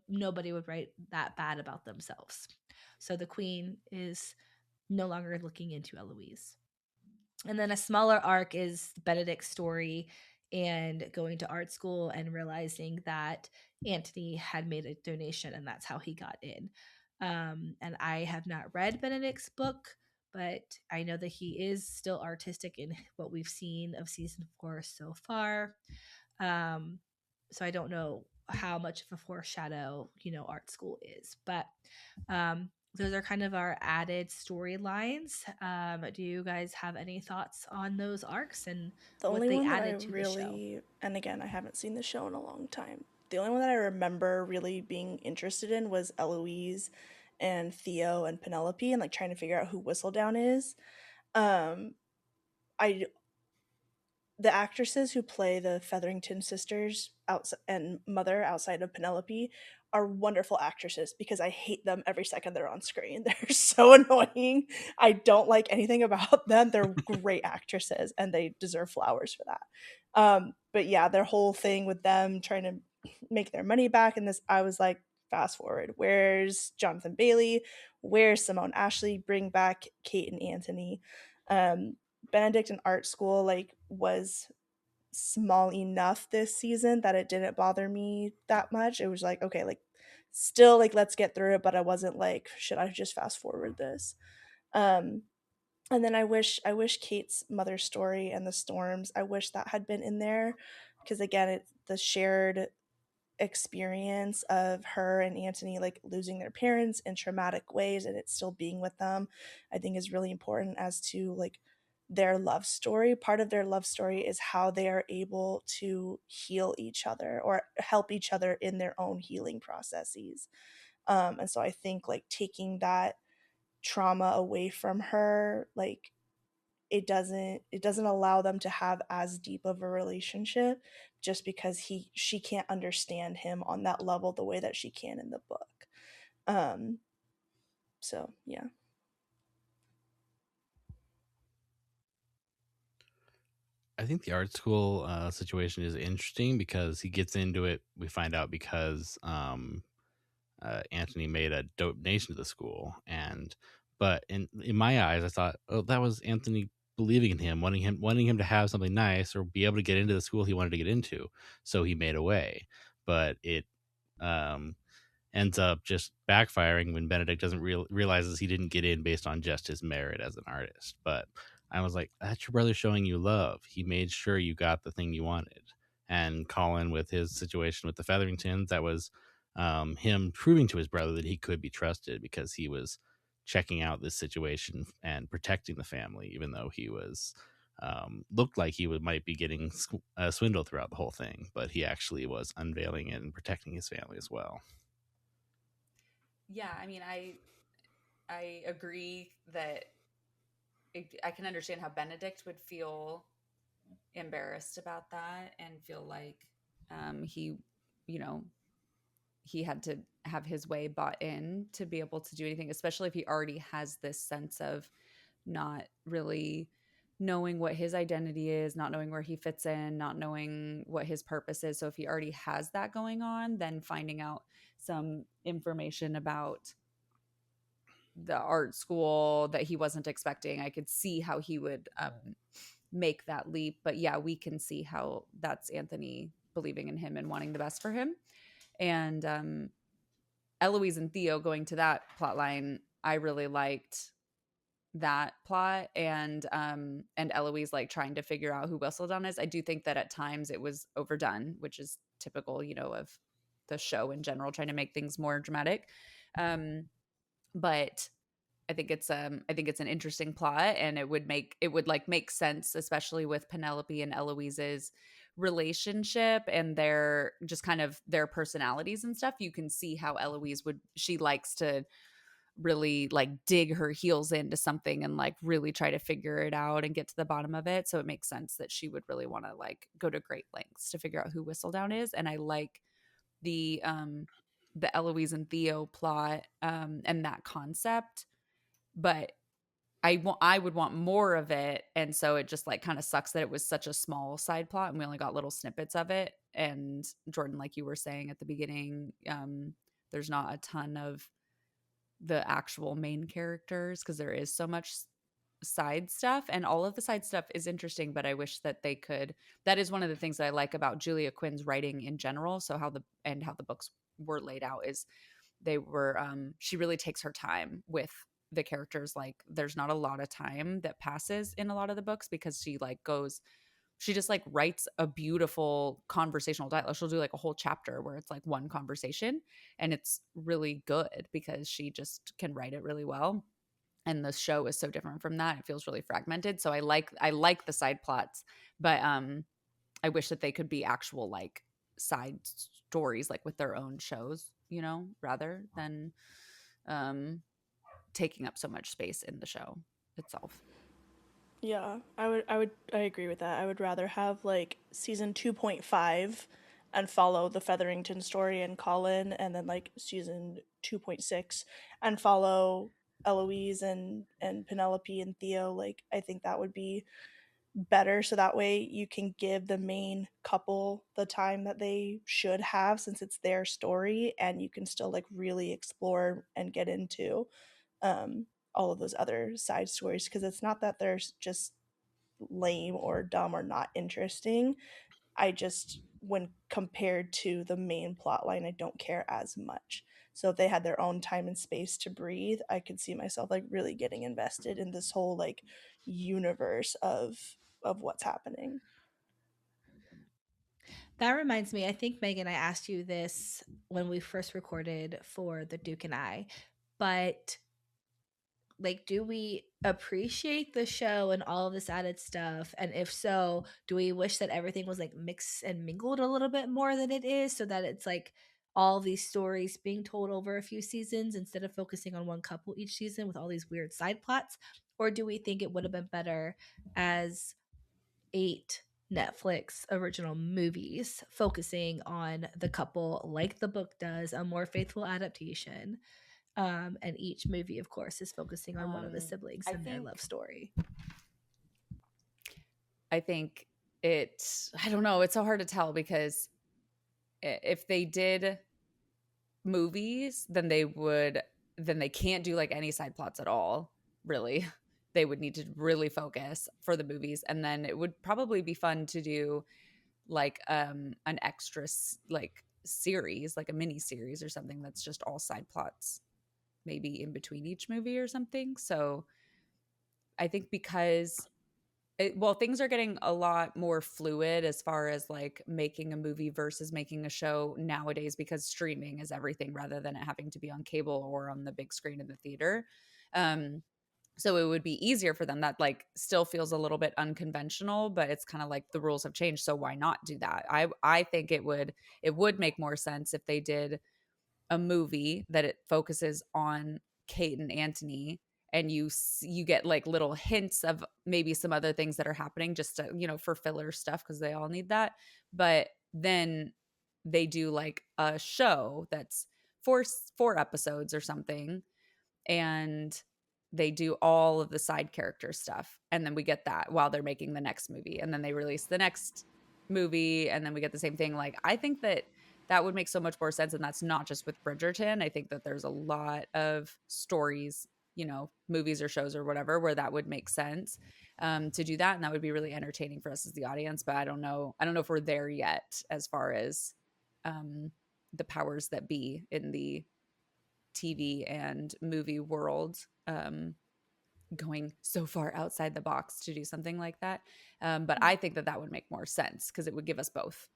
Speaker 1: nobody would write that bad about themselves. So the queen is no longer looking into Eloise. And then a smaller arc is Benedict's story and going to art school and realizing that Antony had made a donation and that's how he got in. And I have not read Benedict's book, but I know that he is still artistic in what we've seen of season 4 so far. Um, so I don't know how much of a foreshadow, art school is, but those are kind of our added storylines. Do you guys have any thoughts on those arcs and
Speaker 3: The
Speaker 1: what
Speaker 3: only
Speaker 1: they
Speaker 3: one that I
Speaker 1: added to the show?
Speaker 3: really, and again, I haven't seen the show in a long time. The only one that I remember really being interested in was Eloise and Theo and Penelope and like trying to figure out who Whistledown is. Um, I the actresses who play the Featherington sisters and mother outside of Penelope are wonderful actresses because I hate them every second they're on screen. They're so annoying. I don't like anything about them. They're great actresses and they deserve flowers for that. But yeah, their whole thing with them trying to make their money back and this, I was like, fast forward. Where's Jonathan Bailey? Where's Simone Ashley? Bring back Kate and Anthony. Benedict in art school like was small enough this season that it didn't bother me that much. It was like, okay, like still like let's get through it, but I wasn't like, should I just fast forward this? Um and then I wish Kate's mother story and the storms, I wish that had been in there, because again, it's the shared experience of her and Anthony like losing their parents in traumatic ways and it's still being with them, I think is really important as to like their love story. Part of their love story is how they are able to heal each other or help each other in their own healing processes. And so I think like taking that trauma away from her, like it doesn't allow them to have as deep of a relationship, just because she can't understand him on that level the way that she can in the book. um so yeah.
Speaker 2: I think the art school situation is interesting because he gets into it. We find out because Anthony made a donation to the school, and but in my eyes, I thought, oh, that was Anthony believing in him, wanting him to have something nice or be able to get into the school he wanted to get into. So he made a way, but it um, ends up just backfiring when Benedict doesn't realizes he didn't get in based on just his merit as an artist. But I was like, that's your brother showing you love. He made sure you got the thing you wanted. And Colin, with his situation with the Featheringtons, that was him proving to his brother that he could be trusted because he was checking out this situation and protecting the family, even though he was looked like he might be getting swindled throughout the whole thing, but he actually was unveiling it and protecting his family as well.
Speaker 4: Yeah, I mean, I agree that I can understand how Benedict would feel embarrassed about that and feel like he, you know, he had to have his way bought in to be able to do anything, especially if he already has this sense of not really knowing what his identity is, not knowing where he fits in, not knowing what his purpose is. So if he already has that going on, then finding out some information about the art school that he wasn't expecting, I could see how he would make that leap. But yeah, we can see how that's Anthony believing in him and wanting the best for him. And Eloise and Theo going to that plot line, I really liked that plot, and Eloise like trying to figure out who Whistledown is. I do think that at times it was overdone, which is typical, you know, of the show in general, trying to make things more dramatic. But I think it's an interesting plot, and it would make sense, especially with Penelope and Eloise's relationship and their just kind of their personalities and stuff. You can see how she likes to really like dig her heels into something and like really try to figure it out and get to the bottom of it. So it makes sense that she would really want to like go to great lengths to figure out who Whistledown is. And I like the Eloise and Theo plot and that concept, but I would want more of it. And so it just like kind of sucks that it was such a small side plot and we only got little snippets of it. And Jordan, like you were saying at the beginning, there's not a ton of the actual main characters because there is so much side stuff, and all of the side stuff is interesting, but I wish that they could. That is one of the things that I like about Julia Quinn's writing in general. So how the books were laid out is they were she really takes her time with the characters. Like there's not a lot of time that passes in a lot of the books because she just like writes a beautiful conversational dialogue. She'll do like a whole chapter where it's like one conversation, and it's really good because she just can write it really well. And the show is so different from that. It feels really fragmented. So I like the side plots, but I wish that they could be actual like side stories, like with their own shows, you know, rather than taking up so much space in the show itself.
Speaker 3: Yeah, I agree with that. I would rather have like season 2.5 and follow the Featherington story and Colin, and then like season 2.6 and follow Eloise and Penelope and Theo. Like I think that would be better, so that way you can give the main couple the time that they should have, since it's their story, and you can still like really explore and get into all of those other side stories, because it's not that they're just lame or dumb or not interesting. I just, when compared to the main plot line, I don't care as much. So if they had their own time and space to breathe, I could see myself like really getting invested in this whole like universe of what's happening.
Speaker 1: That reminds me, I think Megan, I asked you this when we first recorded for the Duke and I, but like, do we appreciate the show and all of this added stuff? And if so, do we wish that everything was like mixed and mingled a little bit more than it is, so that it's like all these stories being told over a few seasons instead of focusing on one couple each season with all these weird side plots? Or do we think it would have been better as 8 Netflix original movies focusing on the couple like the book does, a more faithful adaptation? And each movie, of course, is focusing on one of the siblings and their love story.
Speaker 4: I think I don't know, it's so hard to tell, because if they did movies, then they can't do like any side plots at all, really. They would need to really focus for the movies, and then it would probably be fun to do like an extra like series, like a mini series or something that's just all side plots, maybe in between each movie or something. So I think because things are getting a lot more fluid as far as like making a movie versus making a show nowadays, because streaming is everything rather than it having to be on cable or on the big screen in the theater. So it would be easier for them. That like still feels a little bit unconventional, but it's kind of like the rules have changed, so why not do that? I think it would make more sense if they did a movie that it focuses on Kate and Anthony, and you get like little hints of maybe some other things that are happening, just to, for filler stuff, because they all need that. But then they do like a show that's four episodes or something, and they do all of the side character stuff, and then we get that while they're making the next movie, and then they release the next movie, and then we get the same thing. Like, I think that would make so much more sense, and that's not just with Bridgerton. I think that there's a lot of stories, movies or shows or whatever, where that would make sense to do that, and that would be really entertaining for us as the audience. But I don't know if we're there yet as far as the powers that be in the TV and movie world going so far outside the box to do something like that. But I think that would make more sense, because it would give us both,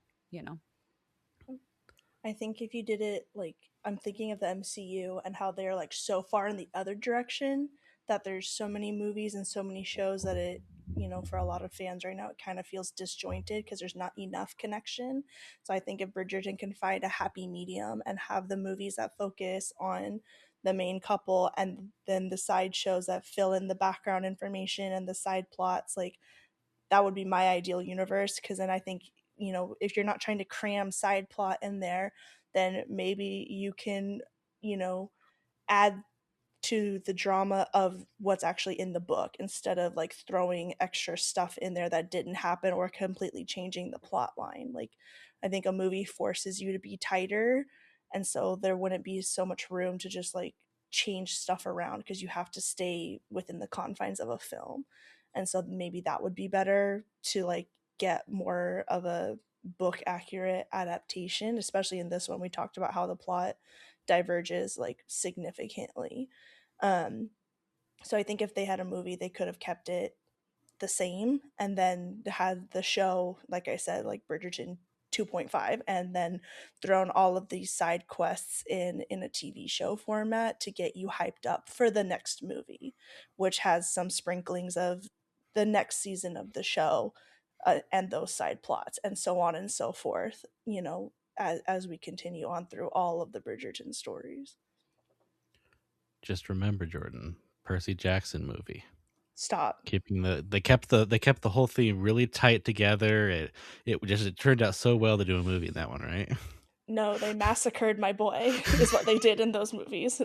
Speaker 3: I think if you did it, like, I'm thinking of the MCU and how they're like so far in the other direction, that there's so many movies and so many shows that it, for a lot of fans right now, it kind of feels disjointed because there's not enough connection. So I think if Bridgerton can find a happy medium and have the movies that focus on the main couple, and then the side shows that fill in the background information and the side plots, like, that would be my ideal universe. Because then I think, if you're not trying to cram side plot in there, then maybe you can, add to the drama of what's actually in the book, instead of like throwing extra stuff in there that didn't happen or completely changing the plot line. Like, I think a movie forces you to be tighter, and so there wouldn't be so much room to just like change stuff around, because you have to stay within the confines of a film. And so maybe that would be better, to like get more of a book accurate adaptation, especially in this one. We talked about how the plot diverges like significantly. So I think if they had a movie, they could have kept it the same, and then had the show, like I said, like Bridgerton 2.5, and then thrown all of these side quests in a TV show format to get you hyped up for the next movie, which has some sprinklings of the next season of the show, and those side plots, and so on and so forth, as we continue on through all of the Bridgerton stories.
Speaker 2: Just remember, Jordan, Percy Jackson movie.
Speaker 3: Stop.
Speaker 2: They kept the whole thing really tight together. It turned out so well to do a movie in that one, right?
Speaker 3: No, they massacred my boy is what they did in those movies.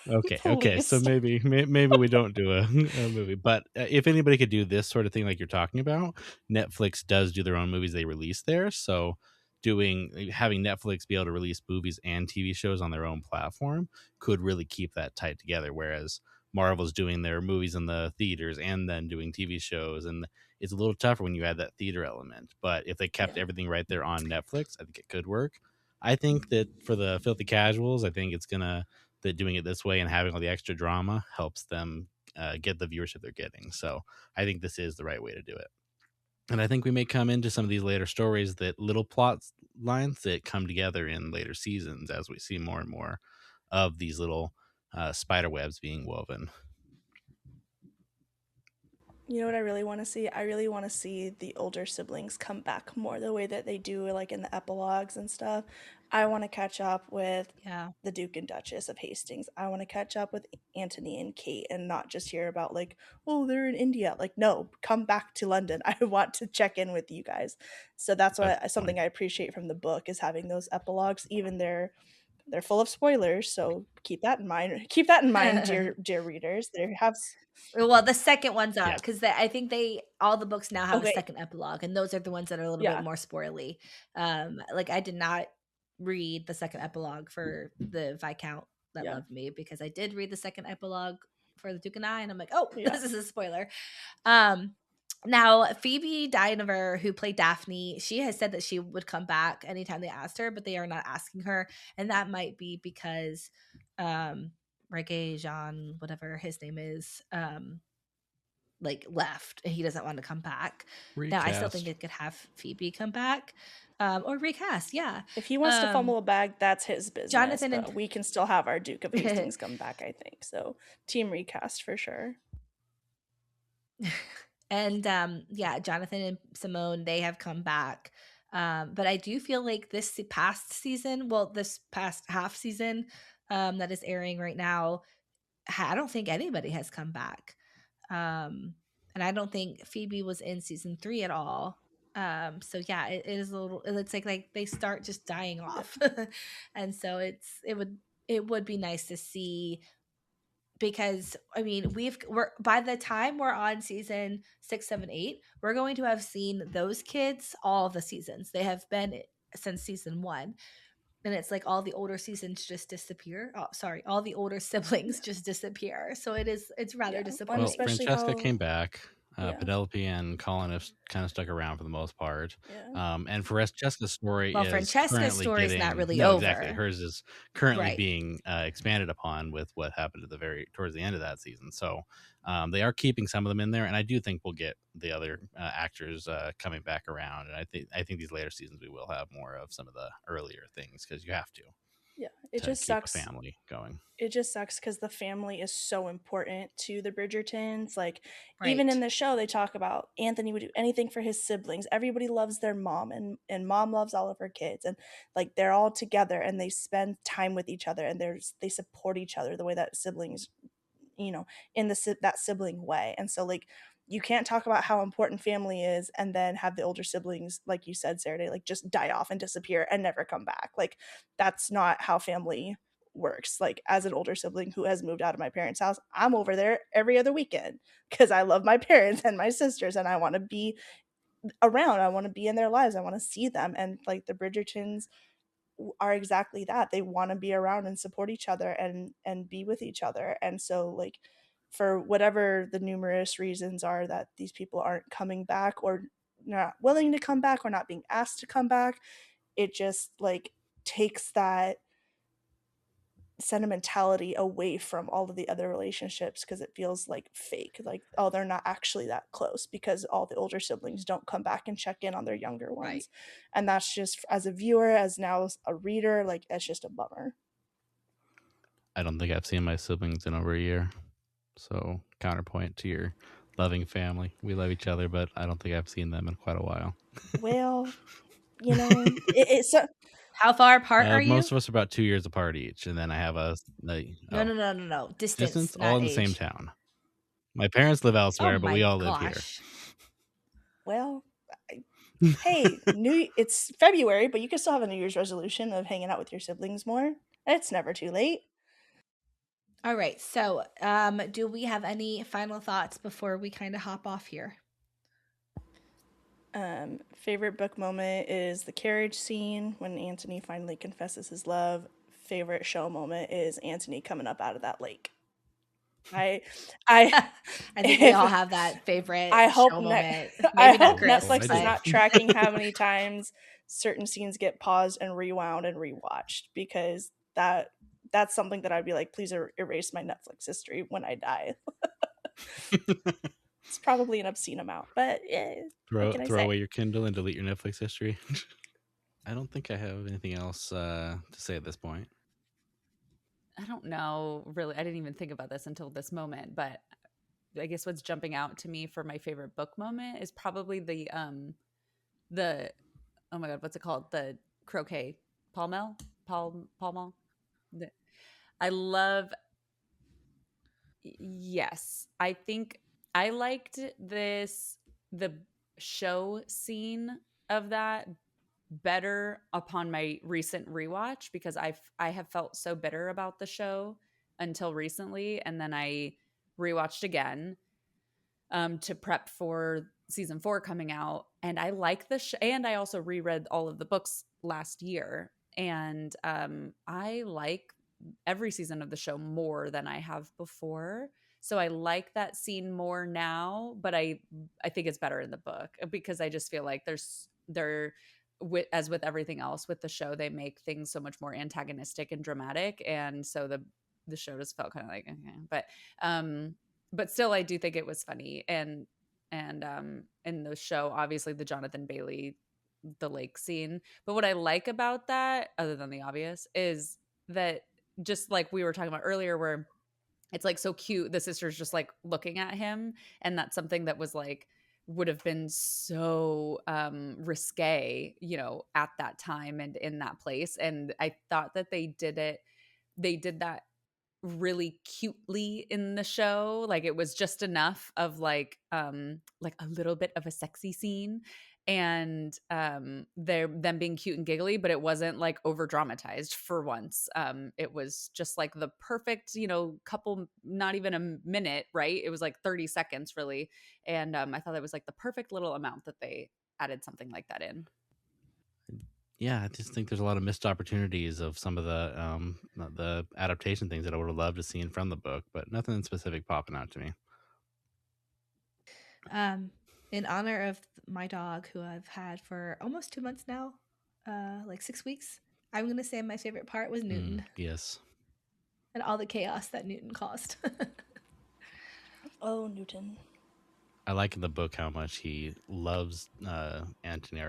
Speaker 2: Okay. So
Speaker 3: Please.
Speaker 2: maybe we don't do a movie, but if anybody could do this sort of thing like you're talking about, Netflix does do their own movies they release there. So having Netflix be able to release movies and TV shows on their own platform could really keep that tight together. Whereas Marvel's doing their movies in the theaters and then doing TV shows, and it's a little tougher when you add that theater element. But if they kept
Speaker 3: Yeah.
Speaker 2: everything right there on Netflix, I think it could work. I think that for the filthy casuals, I think it's gonna that doing it this way and having all the extra drama helps them get the viewership they're getting. So I think this is the right way to do it. And I think we may come into some of these later stories that little plot lines that come together in later seasons as we see more and more of these little spider webs being woven.
Speaker 3: You know what I really want to see? I really want to see the older siblings come back more the way that they do, like in the epilogues and stuff. I want to catch up with
Speaker 1: Yeah.
Speaker 3: the Duke and Duchess of Hastings. I want to catch up with Antony and Kate and not just hear about, like, oh, they're in India. Like, no, come back to London. I want to check in with you guys. So that's
Speaker 2: That's
Speaker 3: what
Speaker 2: the point.
Speaker 3: something I appreciate from the book is having those epilogues. Even they're full of spoilers, so keep that in mind. Keep that in mind, dear readers. They have
Speaker 1: Well, the second ones are
Speaker 2: Yes.
Speaker 1: because I think all the books now have a
Speaker 3: okay.
Speaker 1: second epilogue, and those are the ones that are a little bit
Speaker 3: Yeah,
Speaker 1: more spoily. Like I did not read the second epilogue for the Viscount That
Speaker 3: yeah,
Speaker 1: Loved Me because I did read the second epilogue for the Duke and I, and I'm like, oh,
Speaker 3: yeah.
Speaker 1: this is a spoiler. Um, Now Phoebe Dynevor, who played Daphne, she has said that she would come back anytime they asked her, but they are not asking her, and that might be because Reggae Jean, whatever his name is, like left and he doesn't want to come back. Now I still think
Speaker 2: Recast.
Speaker 1: it could have Phoebe come back, or recast. Yeah,
Speaker 3: If he wants to
Speaker 1: um,
Speaker 3: fumble a bag, that's his business.
Speaker 1: Jonathan
Speaker 3: But we can still have our Duke of
Speaker 1: and
Speaker 3: Hastings come back, I think. So team recast for sure.
Speaker 1: and yeah, Jonathan and Simone, they have come back. But I do feel like this past season, well, this past half season that is airing right now, I don't think anybody has come back. And I don't think Phoebe was in season 3 at all. So yeah, it is a little, it's like they start just dying off. And so it would be nice to see, because I mean we're by the time we're on season 6, 7, 8, we're going to have seen those kids all the seasons. They have been since season 1, and it's like all the older seasons just disappear. Oh, sorry, all the older siblings
Speaker 3: Yeah,
Speaker 1: just disappear. So it's rather
Speaker 3: yeah. And
Speaker 2: Well,
Speaker 1: disappointing.
Speaker 3: especially
Speaker 2: Francesca
Speaker 3: how,
Speaker 2: came back.
Speaker 3: yeah,
Speaker 2: Penelope and Colin have kind of stuck around for the most part.
Speaker 3: yeah,
Speaker 2: And Francesca's story
Speaker 1: Well,
Speaker 2: is
Speaker 1: Francesca's
Speaker 2: currently
Speaker 1: story is not
Speaker 2: getting
Speaker 1: really
Speaker 2: no, exactly.
Speaker 1: over.
Speaker 2: Hers is currently
Speaker 1: Right.
Speaker 2: being expanded upon with what happened at towards the end of that season. So they are keeping some of them in there, and I do think we'll get the other actors coming back around. And I think these later seasons we will have more of some of the earlier things because you have
Speaker 3: yeah. It
Speaker 2: to
Speaker 3: just
Speaker 2: keep a
Speaker 3: sucks.
Speaker 2: family going.
Speaker 3: It just sucks because the family is so important to the Bridgertons. Like, even in
Speaker 1: Right.
Speaker 3: the show, they talk about Anthony would do anything for his siblings. Everybody loves their mom, and mom loves all of her kids. And like, they're all together and they spend time with each other and they support each other the way that siblings, in that sibling way. And so, like, you can't talk about how important family is and then have the older siblings, like you said, Sarah, like just die off and disappear and never come back. Like, that's not how family works. Like, as an older sibling who has moved out of my parents' house, I'm over there every other weekend because I love my parents and my sisters and I want to be around. I want to be in their lives. I want to see them. And like the Bridgertons are exactly that. They want to be around and support each other and be with each other. And so, like, for whatever the numerous reasons are that these people aren't coming back or not willing to come back or not being asked to come back, it just like takes that sentimentality away from all of the other relationships because it feels like fake, like, oh, they're not actually that close because all the older siblings don't come back and check in on their younger
Speaker 1: Right.
Speaker 3: ones. And that's just, as a viewer, as now a reader, like, it's just a bummer.
Speaker 2: I don't think I've seen my siblings in over a year. So counterpoint to your loving family. We love each other, but I don't think I've seen them in quite a while.
Speaker 3: Well, it's
Speaker 1: How far apart are
Speaker 2: Most
Speaker 1: you?
Speaker 2: of us are about 2 years apart each, and then I have
Speaker 1: No, no, no, no, no.
Speaker 2: distance,
Speaker 1: Distance,
Speaker 2: all
Speaker 1: not
Speaker 2: in the same
Speaker 1: age.
Speaker 2: town. My parents live
Speaker 1: Oh
Speaker 2: elsewhere, but we
Speaker 1: my
Speaker 2: all live here.
Speaker 1: gosh.
Speaker 3: well, hey, it's February, but you can still have a New Year's resolution of hanging out with your siblings more. It's never too late.
Speaker 1: All right. So, do we have any final thoughts before we kind of hop off here?
Speaker 3: Favorite book moment is the carriage scene when Anthony finally confesses his love. Favorite show moment is Anthony coming up out of that lake. I
Speaker 1: I think we all have that favorite
Speaker 3: I hope
Speaker 1: show moment.
Speaker 3: I
Speaker 1: Maybe not
Speaker 3: hope
Speaker 1: Chris,
Speaker 3: Netflix is
Speaker 1: but
Speaker 3: not tracking how many times certain scenes get paused and rewound and rewatched, because that's something that I'd be like, please erase my Netflix history when I die. It's probably an obscene amount, but what can I
Speaker 2: Throw
Speaker 3: say?
Speaker 2: away your Kindle and delete your Netflix history. I don't think I have anything else to say at this point.
Speaker 4: I don't know, really. I didn't even think about this until this moment, but I guess what's jumping out to me for my favorite book moment is probably the oh my god, what's it called? The croquet palmel. I love. Yes, I think I liked the show scene of that better upon my recent rewatch, because I have felt so bitter about the show until recently, and then I rewatched again to prep for season 4 coming out, and I like and I also reread all of the books last year, and I like every season of the show more than I have before. So I like that scene more now, but I think it's better in the book, because I just feel like as with everything else with the show, they make things so much more antagonistic and dramatic, and so the show just felt kind of like okay, but still I do think it was funny, and in the show, obviously the Jonathan Bailey, the lake scene. But what I like about that, other than the obvious, is that, just like we were talking about earlier, where it's like so cute, the sister's just like looking at him, and that's something that was like would have been so risque, at that time and in that place. And I thought that they did that really cutely in the show. Like it was just enough of like a little bit of a sexy scene, and they're them being cute and giggly, but it wasn't like over dramatized for once. It was just like the perfect, couple, not even a minute, right? It was like 30 seconds really. And I thought it was like the perfect little amount that they added something like that in.
Speaker 2: Yeah, I just think there's a lot of missed opportunities of some of the adaptation things that I would have loved to see from the book, but nothing specific popping out to me.
Speaker 1: in honor of my dog, who I've had for almost 2 months now, like 6 weeks, I'm going to say my favorite part was Newton.
Speaker 2: Yes.
Speaker 1: And all the chaos that Newton caused.
Speaker 3: Oh, Newton.
Speaker 2: I like in the book how much he loves Anthony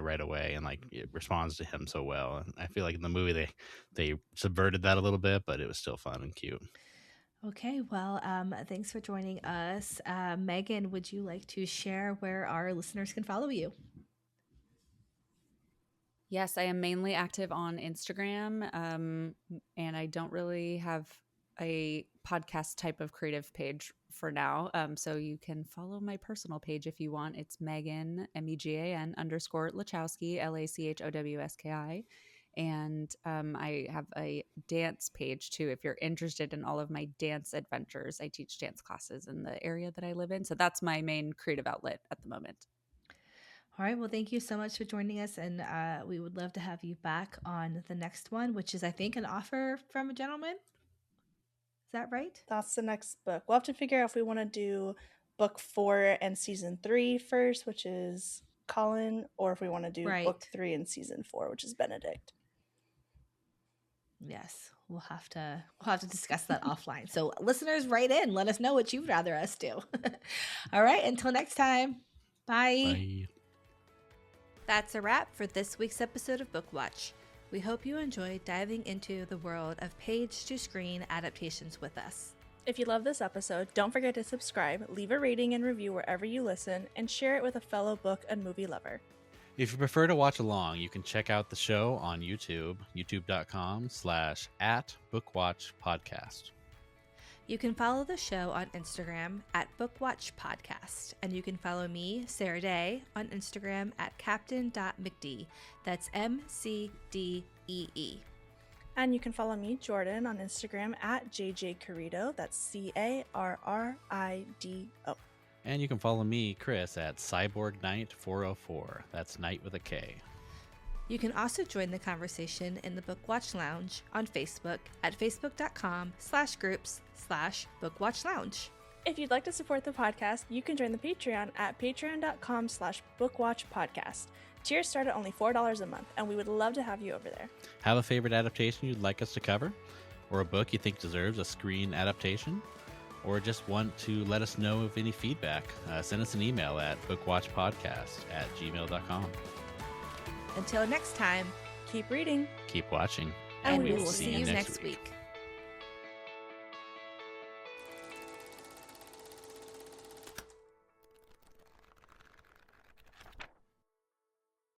Speaker 2: right away, and like it responds to him so well. And I feel like in the movie they subverted that a little bit, but it was still fun and cute.
Speaker 1: Okay, well, thanks for joining us. Megan, would you like to share where our listeners can follow you?
Speaker 4: Yes, I am mainly active on Instagram, and I don't really have a podcast type of creative page for now. So you can follow my personal page if you want. It's Megan, MEGAN _ Lachowski, LACHOWSKI. And I have a dance page too, if you're interested in all of my dance adventures. I teach dance classes in the area that I live in. So that's my main creative outlet at the moment.
Speaker 1: All right. Well, thank you so much for joining us. And we would love to have you back on the next one, which is, I think, an offer from a gentleman. Is that right?
Speaker 3: That's the next book. We'll have to figure out if we want to do book 4 and season 3 first, which is Colin, or if we want to do book 3 and season 4, which is Benedict.
Speaker 1: Yes, we'll have to discuss that offline. So listeners, write in. Let us know what you'd rather us do. All right. Until next time. Bye.
Speaker 2: Bye.
Speaker 1: That's a wrap for this week's episode of BookWatch. We hope you enjoyed diving into the world of page-to-screen adaptations with us.
Speaker 3: If you love this episode, don't forget to subscribe, leave a rating and review wherever you listen, and share it with a fellow book and movie lover.
Speaker 2: If you prefer to watch along, you can check out the show on YouTube, youtube.com/@BookWatchPodcast.
Speaker 1: You can follow the show on Instagram @BookWatchPodcast, and you can follow me, Sarah Day, on Instagram @captain.mcdee. That's MCDEE.
Speaker 3: And you can follow me, Jordan, on Instagram at JJCarrido. That's CARRIDO.
Speaker 2: And you can follow me, Chris, at Cyborg Knight 404. That's Knight with a K.
Speaker 1: You can also join the conversation in the BookWatch Lounge on Facebook at facebook.com/groups/BookWatch Lounge.
Speaker 3: If you'd like to support the podcast, you can join the Patreon at patreon.com/bookwatchpodcast. Tiers start at only $4 a month, and we would love to have you over there.
Speaker 2: Have a favorite adaptation you'd like us to cover? Or a book you think deserves a screen adaptation? Or just want to let us know of any feedback? Send us an email at bookwatchpodcast@gmail.com.
Speaker 1: Until next time,
Speaker 3: Keep reading.
Speaker 2: Keep watching.
Speaker 1: and we will see you next week.